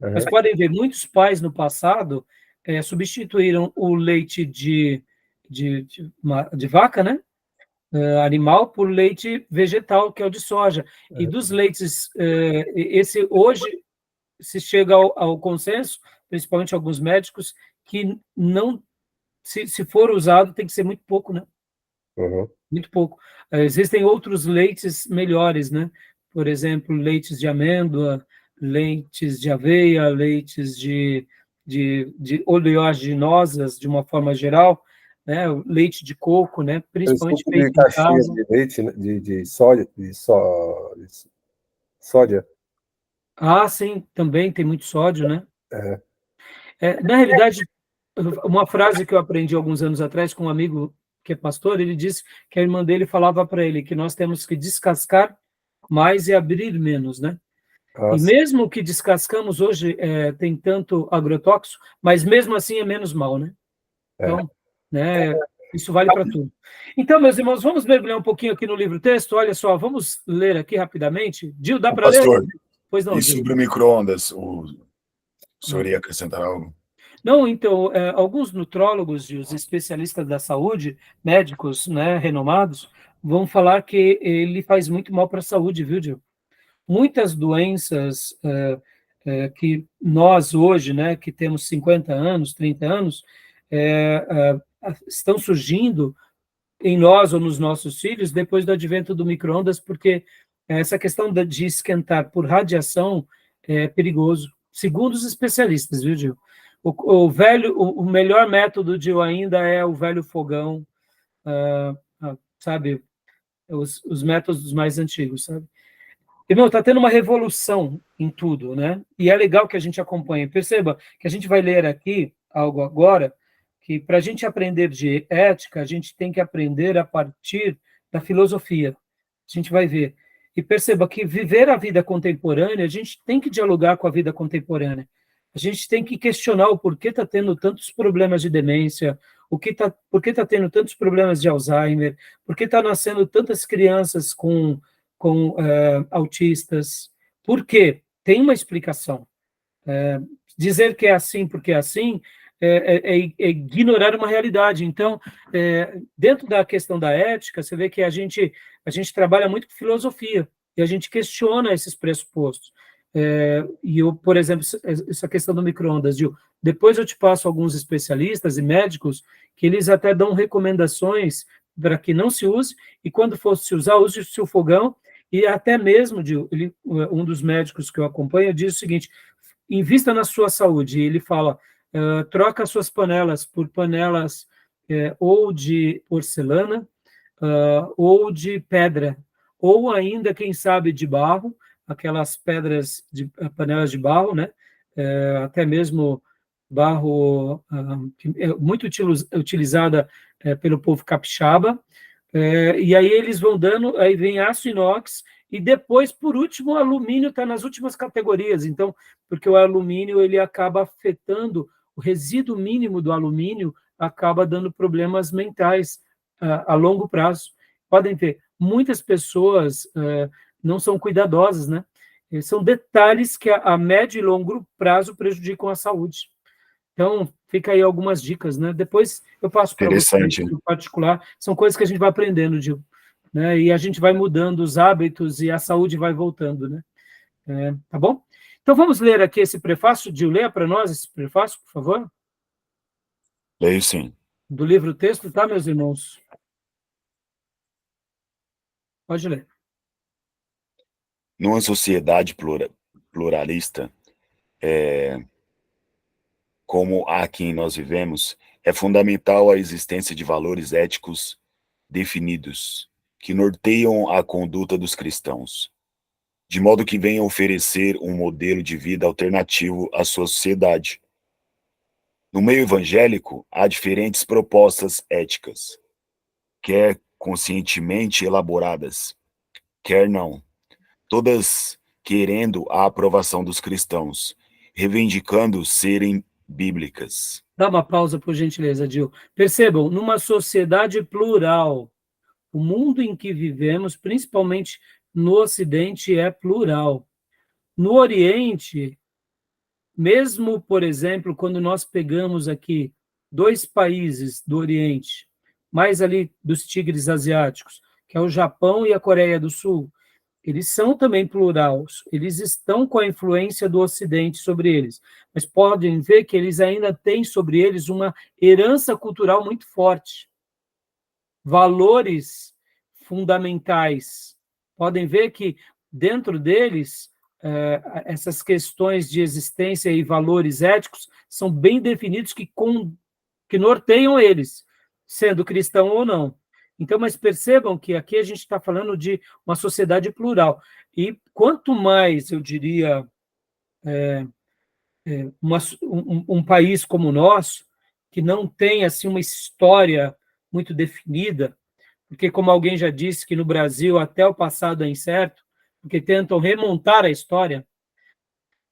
Vocês podem ver, muitos pais no passado substituíram o leite de vaca, né? Animal, por leite vegetal, que é o de soja. E dos leites, esse hoje se chega ao consenso, principalmente alguns médicos, que não, se for usado, tem que ser muito pouco, né? Muito pouco. Existem outros leites melhores, né? Por exemplo, leites de amêndoa, leites de aveia, leites de oleaginosas, de uma forma geral, né? Leite de coco, né? Principalmente feito em casa. De leite, né? de sódia. Ah, sim, também tem muito sódio, né? Na realidade, uma frase que eu aprendi alguns anos atrás com um amigo que é pastor, ele disse que a irmã dele falava para ele que nós temos que descascar mais e abrir menos, né? E mesmo que descascamos hoje tem tanto agrotóxico, mas mesmo assim é menos mal, né? Então, né, isso vale para tudo. Então, meus irmãos, vamos mergulhar um pouquinho aqui no livro-texto. Olha só, vamos ler aqui rapidamente. Gil, dá para ler? Pois não, e Gil. Sobre o micro-ondas, o senhor ia acrescentar algo? Não, então, alguns nutrólogos e os especialistas da saúde, médicos, né, renomados, vão falar que ele faz muito mal para a saúde, viu, Gil? Muitas doenças que nós hoje, né, que temos 50 anos, 30 anos, estão surgindo em nós ou nos nossos filhos depois do advento do micro-ondas, porque essa questão de esquentar por radiação é perigoso, segundo os especialistas, viu, Gil? O melhor método, Gil, ainda é o velho fogão, sabe? Os métodos mais antigos, sabe? Irmão, está tendo uma revolução em tudo, né? E é legal que a gente acompanhe. Perceba que a gente vai ler aqui algo agora, que para a gente aprender de ética, a gente tem que aprender a partir da filosofia. A gente vai ver. E perceba que viver a vida contemporânea, a gente tem que dialogar com a vida contemporânea. A gente tem que questionar o porquê está tendo tantos problemas de demência, por que está tendo tantos problemas de Alzheimer, por que está nascendo tantas crianças com autistas. Por quê? Tem uma explicação. Dizer que é assim porque é assim é ignorar uma realidade. Então, dentro da questão da ética, você vê que a gente trabalha muito com filosofia e a gente questiona esses pressupostos. E eu, por exemplo, essa questão do micro-ondas, Gil, depois eu te passo alguns especialistas e médicos que eles até dão recomendações para que não se use, e quando for se usar, use-se o fogão, e até mesmo, Gil, um dos médicos que eu acompanho diz o seguinte: invista na sua saúde. E ele fala, troca as suas panelas por panelas ou de porcelana, ou de pedra, ou ainda, quem sabe, de barro, aquelas pedras, panelas de barro, né? Até mesmo barro que é muito utilizada pelo povo capixaba, e aí eles vão dando, aí vem aço inox, e depois, por último, o alumínio está nas últimas categorias, então, porque o alumínio ele acaba afetando, o resíduo mínimo do alumínio acaba dando problemas mentais a longo prazo. Podem ver, muitas pessoas não são cuidadosas, né? São detalhes que a médio e longo prazo prejudicam a saúde. Então, fica aí algumas dicas, né? Depois eu passo para vocês Interessante. no particular. São coisas que a gente vai aprendendo, Gil, né? E a gente vai mudando os hábitos e a saúde vai voltando, né? Tá bom? Então, vamos ler aqui esse prefácio. Gil, leia para nós esse prefácio, por favor. Leio sim. Do livro texto, tá, meus irmãos? Pode ler. Numa sociedade pluralista, como a que nós vivemos, é fundamental a existência de valores éticos definidos, que norteiam a conduta dos cristãos, de modo que venham oferecer um modelo de vida alternativo à sua sociedade. No meio evangélico, há diferentes propostas éticas, quer conscientemente elaboradas, quer não, todas querendo a aprovação dos cristãos, reivindicando serem bíblicas. Dá uma pausa, por gentileza, Gil. Percebam, numa sociedade plural, o mundo em que vivemos, principalmente no Ocidente, é plural. No Oriente, mesmo, por exemplo, quando nós pegamos aqui 2 países do Oriente, mais ali dos tigres asiáticos, que é o Japão e a Coreia do Sul, eles são também plurais, eles estão com a influência do Ocidente sobre eles, mas podem ver que eles ainda têm sobre eles uma herança cultural muito forte, valores fundamentais. Podem ver que dentro deles, essas questões de existência e valores éticos são bem definidos que norteiam eles, sendo cristão ou não. Então, mas percebam que aqui a gente está falando de uma sociedade plural. E quanto mais, eu diria, um país como o nosso, que não tem assim uma história muito definida, porque, como alguém já disse, que no Brasil até o passado é incerto, porque tentam remontar a história,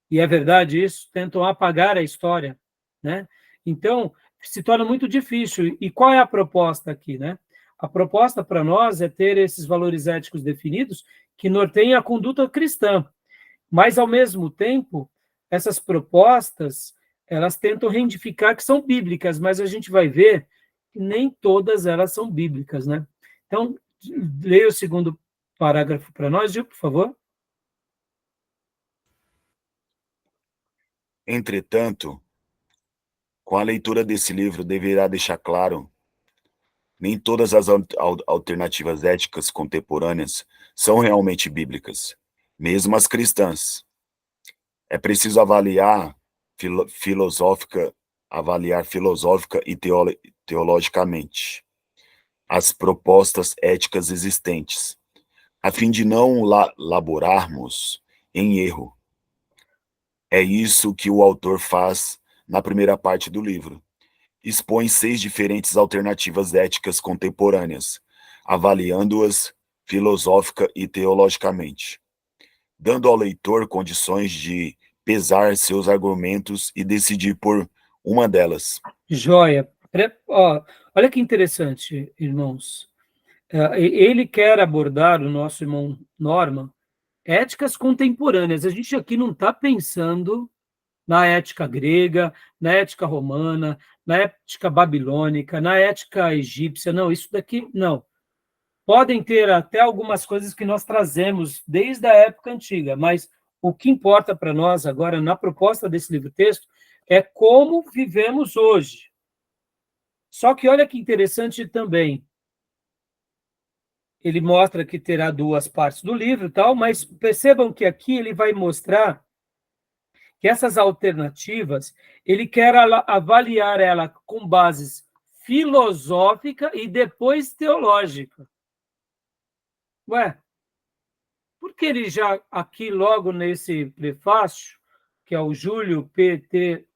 e é verdade isso, tentam apagar a história, né? Então, se torna muito difícil. E qual é a proposta aqui, né? A proposta para nós é ter esses valores éticos definidos que norteiem a conduta cristã. Mas, ao mesmo tempo, essas propostas, elas tentam reivindicar que são bíblicas, mas a gente vai ver que nem todas elas são bíblicas, né? Então, leia o segundo parágrafo para nós, Gil, por favor. Entretanto, com a leitura desse livro deverá deixar claro, nem todas as alternativas éticas contemporâneas são realmente bíblicas, mesmo as cristãs. É preciso avaliar filosófica e teologicamente as propostas éticas existentes, a fim de não laborarmos em erro. É isso que o autor faz na primeira parte do livro. Expõe 6 diferentes alternativas éticas contemporâneas, avaliando-as filosófica e teologicamente, dando ao leitor condições de pesar seus argumentos e decidir por uma delas. Joia. Olha que interessante, irmãos. Ele quer abordar, o nosso irmão Norman, éticas contemporâneas. A gente aqui não está pensando na ética grega, na ética romana, na ética babilônica, na ética egípcia. Não, isso daqui não. Podem ter até algumas coisas que nós trazemos desde a época antiga, mas o que importa para nós agora, na proposta desse livro-texto, é como vivemos hoje. Só que olha que interessante também. Ele mostra que terá 2 partes do livro e tal, mas percebam que aqui ele vai mostrar que essas alternativas, ele quer avaliar ela com bases filosófica e depois teológica. Ué, por que ele já aqui logo nesse prefácio, que é o Júlio P.T.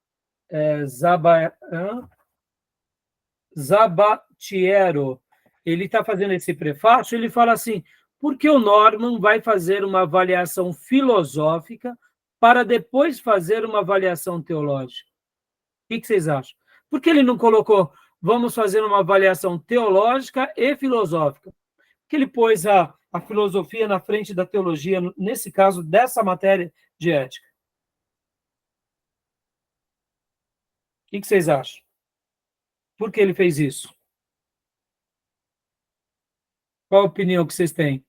Zabatiero, ele está fazendo esse prefácio, ele fala assim, por que o Norman vai fazer uma avaliação filosófica para depois fazer uma avaliação teológica? O que vocês acham? Por que ele não colocou vamos fazer uma avaliação teológica e filosófica. Que ele pôs a filosofia na frente da teologia, nesse caso, dessa matéria de ética. O que vocês acham? Por que ele fez isso? Qual a opinião que vocês têm?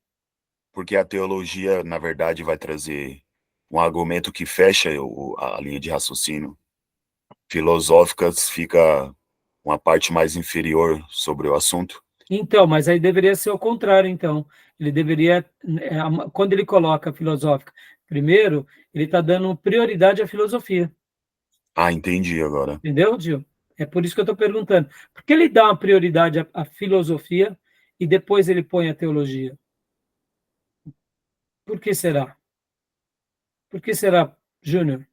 Porque a teologia, na verdade, vai trazer um argumento que fecha a linha de raciocínio. Filosóficas fica uma parte mais inferior sobre o assunto. Então, mas aí deveria ser o contrário, então. Ele deveria, quando ele coloca a filosófica primeiro, ele está dando prioridade à filosofia. Ah, entendi agora. Entendeu, Gil? É por isso que eu estou perguntando. Por que ele dá uma prioridade à filosofia e depois ele põe a teologia? Por que será? Por que será, Júnior?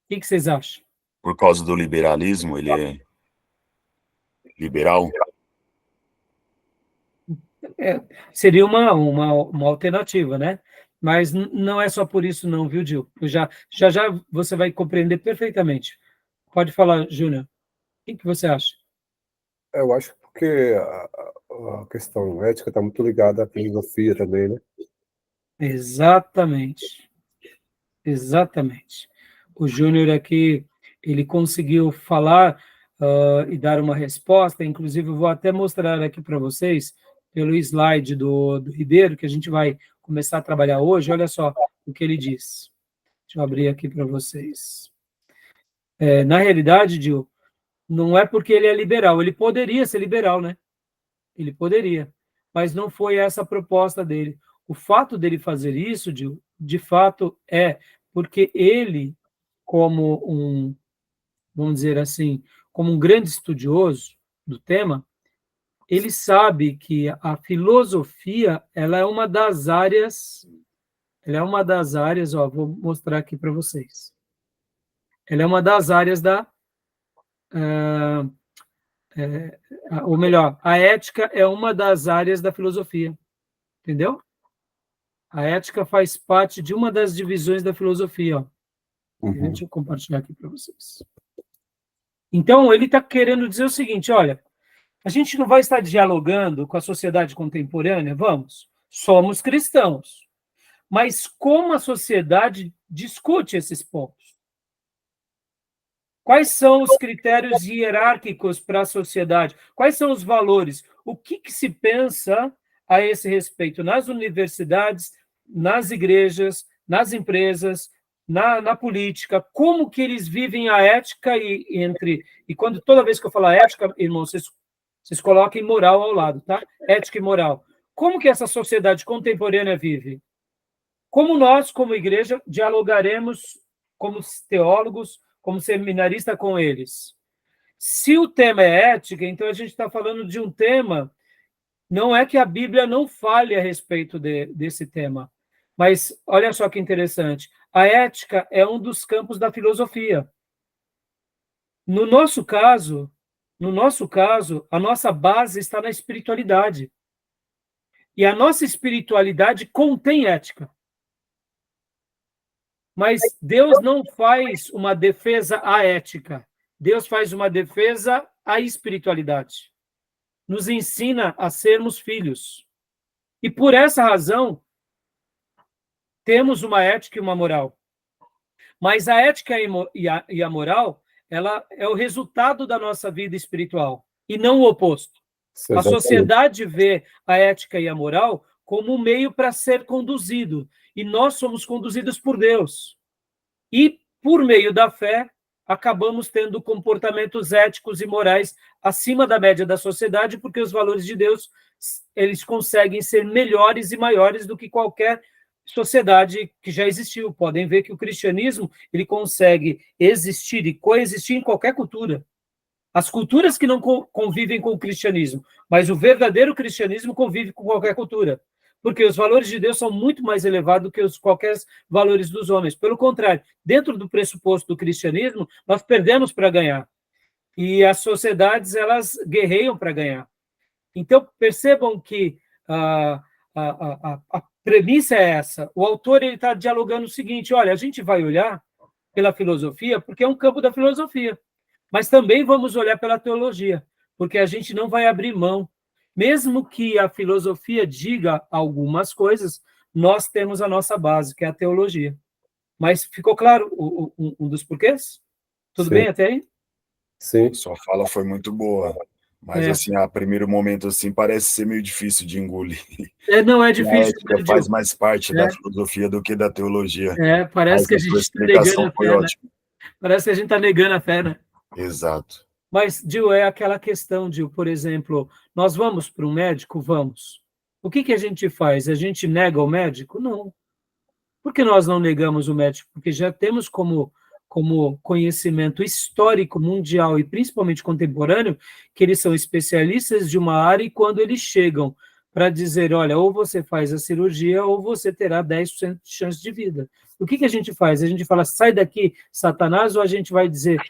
O que vocês acham? Por causa do liberalismo, ele é liberal? Seria uma alternativa, né? Mas não é só por isso não, viu, Gil? Já você vai compreender perfeitamente. Pode falar, Júnior. O que você acha? Eu acho porque a questão ética está muito ligada à filosofia também, né? Exatamente. Exatamente. O Júnior aqui, ele conseguiu falar e dar uma resposta, inclusive eu vou até mostrar aqui para vocês, pelo slide do Ribeiro, que a gente vai começar a trabalhar hoje, olha só o que ele diz. Deixa eu abrir aqui para vocês. Na realidade, Gil, não é porque ele é liberal, ele poderia ser liberal, né? Ele poderia, mas não foi essa a proposta dele. O fato dele fazer isso, Gil, de fato, é porque ele, como vamos dizer assim, como um grande estudioso do tema, ele sabe que a filosofia, ela é uma das áreas, ó, vou mostrar aqui para vocês. Ela é uma das áreas ou melhor, a ética é uma das áreas da filosofia, entendeu? A ética faz parte de uma das divisões da filosofia, ó. Uhum. Deixa eu compartilhar aqui para vocês. Então, ele está querendo dizer o seguinte, olha, a gente não vai estar dialogando com a sociedade contemporânea? Vamos. Somos cristãos. Mas como a sociedade discute esses pontos? Quais são os critérios hierárquicos para a sociedade? Quais são os valores? O que se pensa a esse respeito nas universidades, nas igrejas, nas empresas, na política? Como que eles vivem a ética e quando toda vez que eu falar ética, irmãos, vocês coloquem moral ao lado, tá? Ética e moral. Como que essa sociedade contemporânea vive? Como nós, como igreja, dialogaremos como teólogos, como seminarista com eles? Se o tema é ética, então a gente está falando de um tema, não é que a Bíblia não fale a respeito desse tema, mas olha só que interessante, a ética é um dos campos da filosofia. No nosso caso, a nossa base está na espiritualidade. E a nossa espiritualidade contém ética. Mas Deus não faz uma defesa à ética. Deus faz uma defesa à espiritualidade. Nos ensina a sermos filhos. E por essa razão, temos uma ética e uma moral. Mas a ética e a moral, ela é o resultado da nossa vida espiritual, e não o oposto. A sociedade vê a ética e a moral como um meio para ser conduzido, e nós somos conduzidos por Deus. E, por meio da fé, acabamos tendo comportamentos éticos e morais acima da média da sociedade, porque os valores de Deus, eles conseguem ser melhores e maiores do que qualquer sociedade que já existiu. Podem ver que o cristianismo, ele consegue existir e coexistir em qualquer cultura. As culturas que não convivem com o cristianismo, mas o verdadeiro cristianismo convive com qualquer cultura, porque os valores de Deus são muito mais elevados do que os qualquer valores dos homens. Pelo contrário, dentro do pressuposto do cristianismo, nós perdemos para ganhar. E as sociedades, elas guerreiam para ganhar. Então, percebam que a premissa é essa. O autor está dialogando o seguinte, olha, a gente vai olhar pela filosofia, porque é um campo da filosofia. Mas também vamos olhar pela teologia, porque a gente não vai abrir mão. Mesmo que a filosofia diga algumas coisas, nós temos a nossa base, que é a teologia. Mas ficou claro um dos porquês? Tudo Sim. bem até aí? Sim. Sua fala foi muito boa. Mas, É. assim, a primeiro momento, assim, parece ser meio difícil de engolir. Não é A difícil, ética né, faz Gil? mais parte da filosofia do que da teologia. Parece Mas que a a sua gente está negando explicação a foi fé, né? ótima. Parece que a gente está negando a fé, né? Exato. Mas, Gil, é aquela questão, Gil, por exemplo, nós vamos para um médico? Vamos. O que a gente faz? A gente nega o médico? Não. Por que nós não negamos o médico? Porque já temos como conhecimento histórico, mundial e principalmente contemporâneo, que eles são especialistas de uma área e quando eles chegam para dizer, olha, ou você faz a cirurgia ou você terá 10% de chance de vida. O que a gente faz? A gente fala, sai daqui, Satanás, ou a gente vai dizer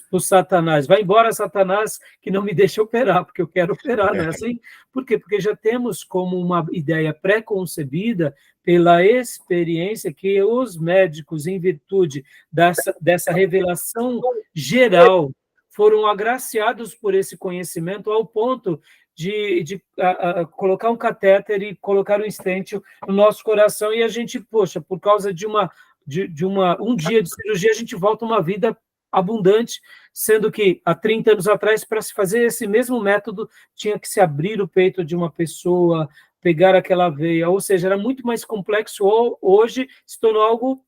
para o Satanás, vai embora, Satanás, que não me deixa operar, porque eu quero operar, não é assim? Por quê? Porque já temos como uma ideia pré-concebida pela experiência que os médicos, em virtude dessa revelação geral, foram agraciados por esse conhecimento ao ponto de colocar um catéter e colocar um stent no nosso coração e a gente, poxa, por causa de um dia de cirurgia, a gente volta a uma vida abundante, sendo que há 30 anos atrás, para se fazer esse mesmo método, tinha que se abrir o peito de uma pessoa, pegar aquela veia, ou seja, era muito mais complexo, hoje se tornou algo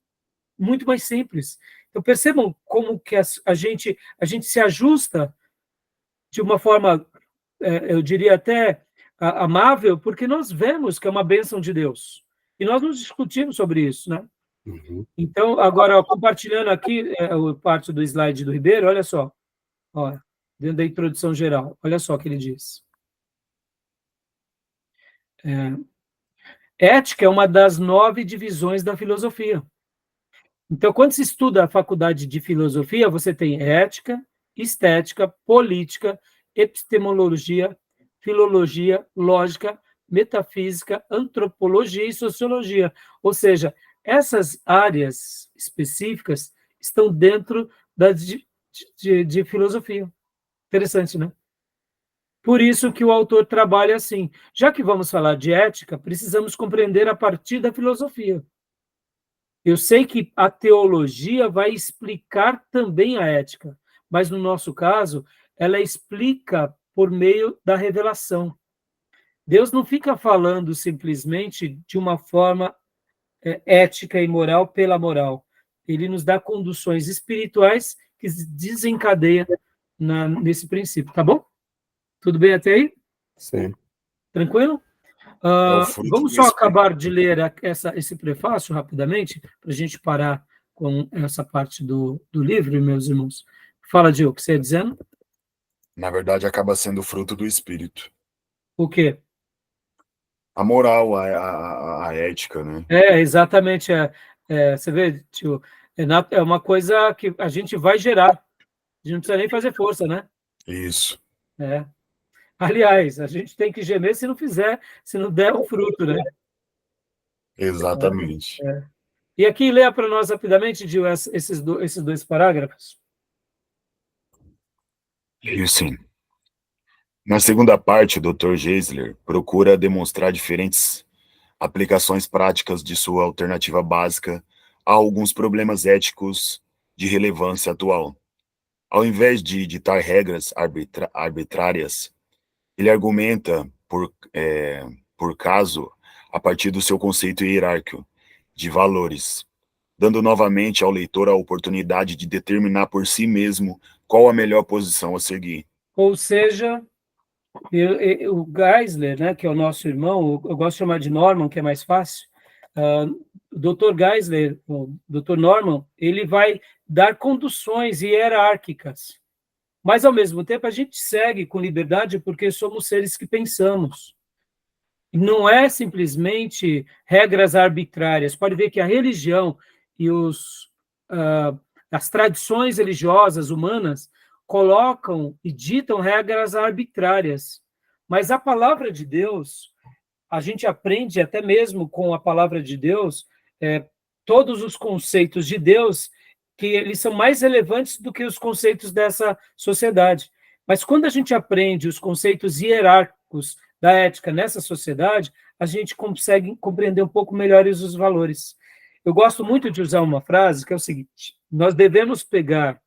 muito mais simples. Então, percebam como que a gente se ajusta de uma forma, eu diria até amável, porque nós vemos que é uma bênção de Deus. E nós nos discutimos sobre isso, né? Uhum. Então, agora, compartilhando aqui parte do slide do Ribeiro, olha só, dentro da introdução geral, olha só o que ele diz. Ética é uma das 9 divisões da filosofia. Então, quando se estuda a faculdade de filosofia, você tem ética, estética, política, epistemologia, filologia, lógica, metafísica, antropologia e sociologia. Ou seja, essas áreas específicas estão dentro de filosofia. Interessante, né? Por isso que o autor trabalha assim. Já que vamos falar de ética, precisamos compreender a partir da filosofia. Eu sei que a teologia vai explicar também a ética, mas no nosso caso, ela explica por meio da revelação. Deus não fica falando simplesmente de uma forma ética e moral pela moral. Ele nos dá conduções espirituais que desencadeiam nesse princípio, tá bom? Tudo bem até aí? Sim. Tranquilo? Vamos só acabar de ler esse prefácio rapidamente, para a gente parar com essa parte do livro, meus irmãos. Fala, Gil, o que você ia dizendo? Na verdade, acaba sendo fruto do espírito. O quê? A moral, a ética, né? Exatamente. Você vê, tio, é uma coisa que a gente vai gerar. A gente não precisa nem fazer força, né? Isso. Aliás, a gente tem que gemer se não der o fruto, né? Exatamente. E aqui, leia para nós rapidamente, Gil, esses 2 parágrafos. E sim. Na segunda parte, o Dr. Geisler procura demonstrar diferentes aplicações práticas de sua alternativa básica a alguns problemas éticos de relevância atual. Ao invés de ditar regras arbitrárias, ele argumenta por caso a partir do seu conceito hierárquico de valores, dando novamente ao leitor a oportunidade de determinar por si mesmo qual a melhor posição a seguir. Ou seja, o Geisler, né, que é o nosso irmão, eu gosto de chamar de Norman, que é mais fácil, o Dr. Geisler, o Dr. Norman, ele vai dar conduções hierárquicas, mas, ao mesmo tempo, a gente segue com liberdade porque somos seres que pensamos. Não é simplesmente regras arbitrárias. Pode ver que a religião e as tradições religiosas humanas colocam e ditam regras arbitrárias. Mas a palavra de Deus, a gente aprende até mesmo com a palavra de Deus, todos os conceitos de Deus que eles são mais relevantes do que os conceitos dessa sociedade. Mas quando a gente aprende os conceitos hierárquicos da ética nessa sociedade, a gente consegue compreender um pouco melhores os valores. Eu gosto muito de usar uma frase que é o seguinte: nós devemos pegar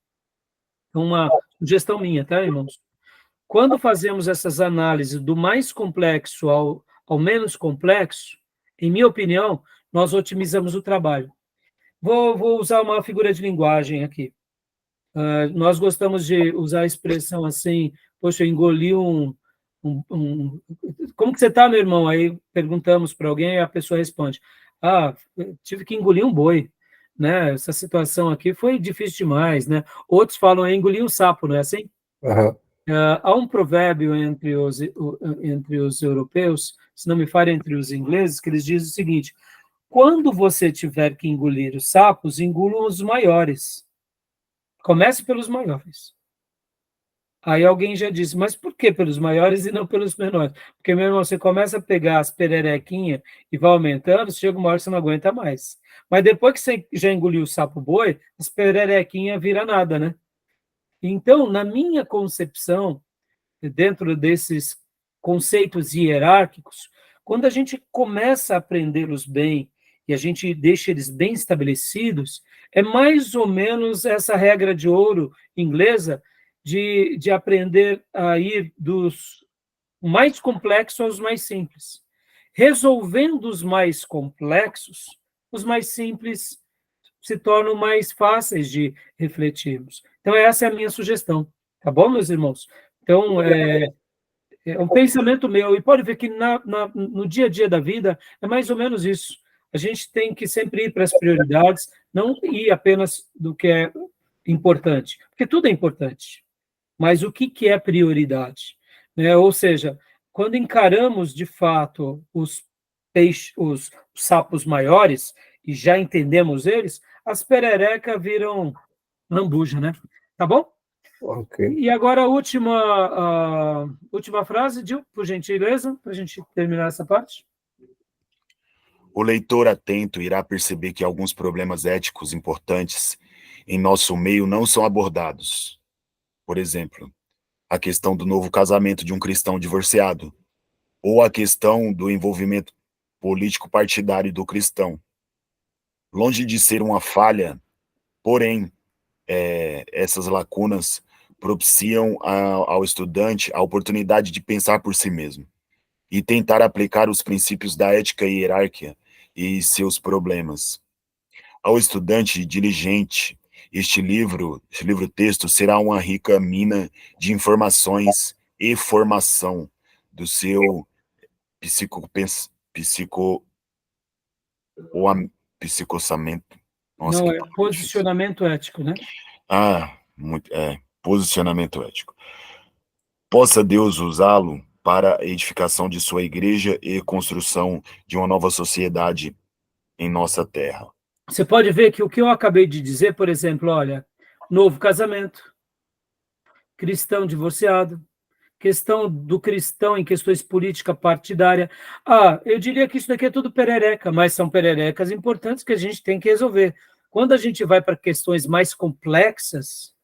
uma sugestão minha, tá, irmãos? Quando fazemos essas análises do mais complexo ao menos complexo, em minha opinião, nós otimizamos o trabalho. Vou usar uma figura de linguagem aqui. Nós gostamos de usar a expressão assim, poxa, eu engoli como que você está, meu irmão? Aí perguntamos para alguém e a pessoa responde, tive que engolir um boi, né? Essa situação aqui foi difícil demais, né? Outros falam, engoli um sapo, não é assim? Aham. Há um provérbio entre os europeus, se não me falha, entre os ingleses, que eles dizem o seguinte: quando você tiver que engolir os sapos, engulam os maiores. Comece pelos maiores. Aí alguém já disse, mas por que pelos maiores e não pelos menores? Porque, meu irmão, você começa a pegar as pererequinhas e vai aumentando, chega uma hora que você não aguenta mais. Mas depois que você já engoliu o sapo boi, as pererequinhas vira nada, né? Então, na minha concepção, dentro desses conceitos hierárquicos, quando a gente começa a aprendê-los bem e a gente deixa eles bem estabelecidos, é mais ou menos essa regra de ouro inglesa de aprender a ir dos mais complexos aos mais simples. Resolvendo os mais complexos, os mais simples se tornam mais fáceis de refletirmos. Então, essa é a minha sugestão. Tá bom, meus irmãos? Então, é um pensamento meu. E pode ver que no dia a dia da vida é mais ou menos isso. A gente tem que sempre ir para as prioridades, não ir apenas do que é importante. Porque tudo é importante. Mas o que é prioridade? Né? Ou seja, quando encaramos, de fato, os sapos maiores, e já entendemos eles, as pererecas viram lambuja, né? Tá bom? Ok. E agora a última frase, Gil, por gentileza, para a gente terminar essa parte. O leitor atento irá perceber que alguns problemas éticos importantes em nosso meio não são abordados. Por exemplo, a questão do novo casamento de um cristão divorciado, ou a questão do envolvimento político partidário do cristão. Longe de ser uma falha, porém, essas lacunas propiciam ao estudante a oportunidade de pensar por si mesmo e tentar aplicar os princípios da ética e hierarquia e seus problemas. Ao estudante diligente, este livro-texto será uma rica mina de informações e formação do seu psicossamento. Nossa, Não, que é palavra difícil. posicionamento ético, né? Posicionamento ético. Possa Deus usá-lo para a edificação de sua igreja e construção de uma nova sociedade em nossa terra. Você pode ver que o que eu acabei de dizer, por exemplo, olha, novo casamento, cristão divorciado, questão do cristão em questões política partidária. Eu diria que isso daqui é tudo perereca, mas são pererecas importantes que a gente tem que resolver. Quando a gente vai para questões mais complexas,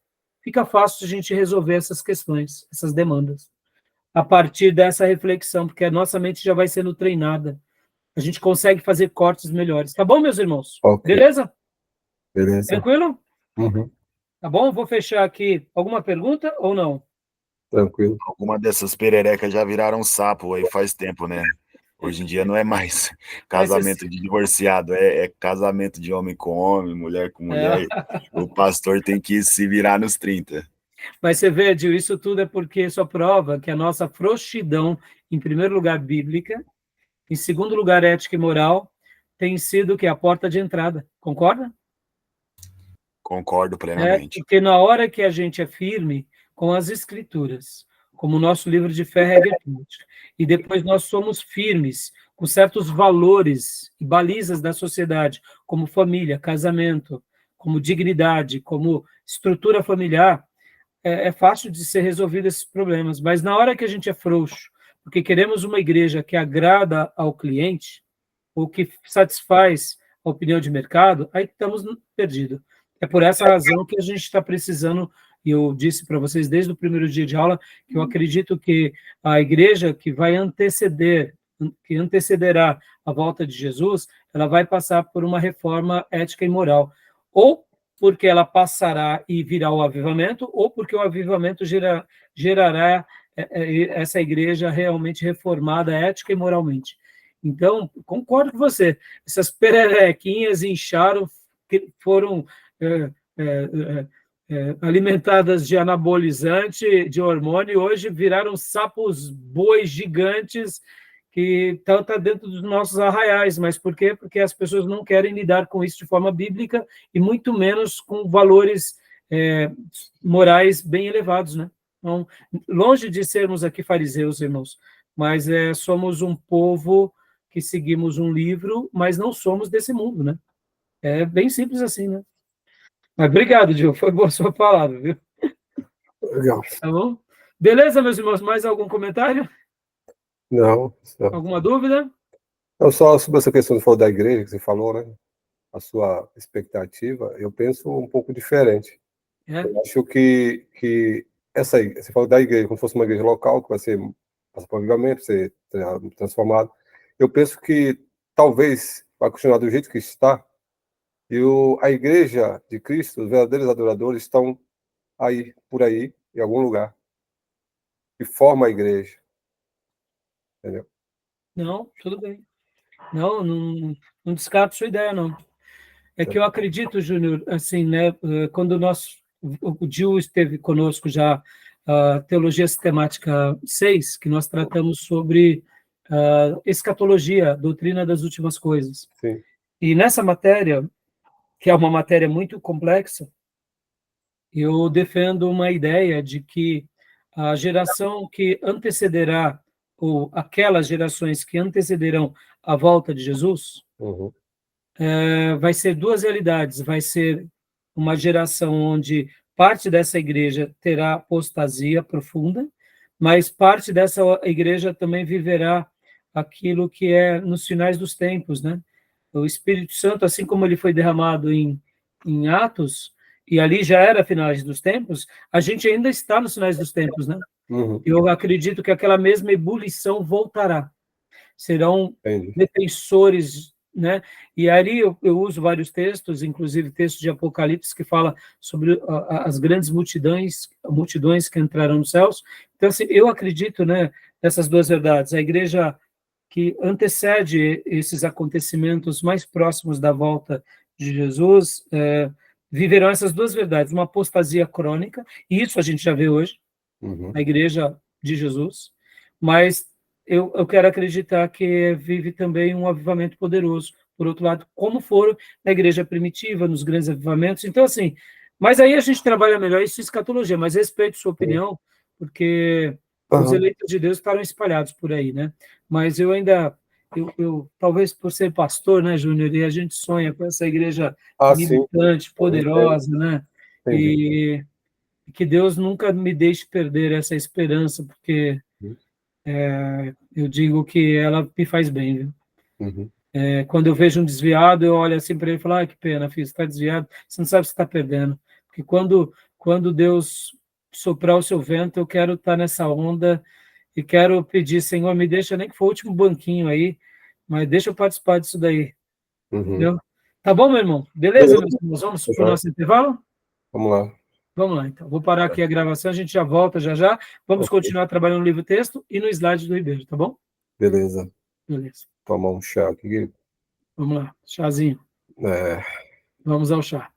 fica fácil a gente resolver essas questões, essas demandas, a partir dessa reflexão, porque a nossa mente já vai sendo treinada. A gente consegue fazer cortes melhores. Tá bom, meus irmãos? Ok. Beleza? Beleza. Tranquilo? Uhum. Tá bom? Vou fechar aqui. Alguma pergunta ou não? Tranquilo. Alguma dessas pererecas já viraram sapo aí faz tempo, né? Hoje em dia não é mais casamento de divorciado, é casamento de homem com homem, mulher com mulher. O pastor tem que se virar nos 30. Mas você vê, Gil, isso tudo é porque isso prova que a nossa frouxidão, em primeiro lugar, bíblica, em segundo lugar, ética e moral, tem sido que a porta de entrada. Concorda? Concordo plenamente. Porque na hora que a gente é firme com as escrituras, como o nosso livro de fé, regra e prática, e depois nós somos firmes com certos valores e balizas da sociedade, como família, casamento, como dignidade, como estrutura familiar, é fácil de ser resolvido esses problemas. Mas na hora que a gente é frouxo, porque queremos uma igreja que agrada ao cliente, ou que satisfaz a opinião de mercado, aí estamos perdidos. É por essa razão que a gente está precisando, e eu disse para vocês desde o primeiro dia de aula, que eu acredito que a igreja que vai que antecederá a volta de Jesus, ela vai passar por uma reforma ética e moral. Ou porque ela passará e virá o avivamento, ou porque o avivamento gerará essa igreja realmente reformada ética e moralmente. Então, concordo com você. Essas pererequinhas incharam, foram alimentadas de anabolizante, de hormônio, e hoje viraram sapos bois gigantes que estão dentro dos nossos arraiais. Mas por quê? Porque as pessoas não querem lidar com isso de forma bíblica e muito menos com valores morais bem elevados, né? Então, longe de sermos aqui fariseus, irmãos, mas somos um povo que seguimos um livro, mas não somos desse mundo, né? É bem simples assim, né? Mas obrigado, Gil, foi boa a sua palavra, viu? Legal. Tá bom? Beleza, meus irmãos, mais algum comentário? Não. Alguma dúvida? Não, só sobre essa questão da igreja que você falou, né? A sua expectativa, eu penso um pouco diferente. Eu acho que você falou da igreja, como se fosse uma igreja local, que vai ser passar por avivamento, ser transformado. Eu penso que talvez vai continuar do jeito que está, e a igreja de Cristo, os verdadeiros adoradores, estão aí, por aí, em algum lugar, que forma a igreja. Entendeu? Não, tudo bem. Não descarto sua ideia, não. É que eu acredito, Júnior, assim, né, quando o Gil esteve conosco já, a Teologia Sistemática 6, que nós tratamos sobre escatologia, doutrina das últimas coisas. Sim. E nessa matéria, que é uma matéria muito complexa, eu defendo uma ideia de que a geração que antecederá, ou aquelas gerações que antecederão a volta de Jesus, Uhum. vai ser duas realidades. Vai ser uma geração onde parte dessa igreja terá apostasia profunda, mas parte dessa igreja também viverá aquilo que é nos finais dos tempos, né? O Espírito Santo, assim como ele foi derramado em Atos, e ali já era finais dos tempos, a gente ainda está nos finais dos tempos, né? Uhum. Eu acredito que aquela mesma ebulição voltará. Serão Entendi. defensores, né? E ali eu uso vários textos, inclusive textos de Apocalipse, que fala sobre as grandes multidões que entrarão nos céus. Então, assim, eu acredito, né, nessas duas verdades. A igreja que antecede esses acontecimentos mais próximos da volta de Jesus viverão essas duas verdades, uma apostasia crônica, e isso a gente já vê hoje, Uhum. a igreja de Jesus, mas eu quero acreditar que vive também um avivamento poderoso, por outro lado, como foram na igreja primitiva, nos grandes avivamentos. Então, assim, mas aí a gente trabalha melhor isso em escatologia, mas respeito sua opinião, porque os eleitos de Deus estarão espalhados por aí, né? Mas eu ainda, talvez por ser pastor, né, Júnior, e a gente sonha com essa igreja militante, poderosa, né? E que Deus nunca me deixe perder essa esperança, porque eu digo que ela me faz bem, viu? Uhum. Quando eu vejo um desviado, eu olho assim para ele e falo, que pena, filho, você está desviado, você não sabe se está perdendo. Porque quando Deus soprar o seu vento, eu quero estar nessa onda e quero pedir, Senhor, me deixa, nem que for o último banquinho aí, mas deixa eu participar disso daí. Uhum. Entendeu? Tá bom, meu irmão? Beleza, meus irmãos? Vamos para o nosso intervalo? Vamos lá. Vamos lá, então. Vou parar aqui a gravação, a gente já volta já. Vamos continuar trabalhando no livro-texto e no slide do Ribeiro, tá bom? Beleza. Beleza. Tomar um chá aqui. Vamos lá, chazinho. Vamos ao chá.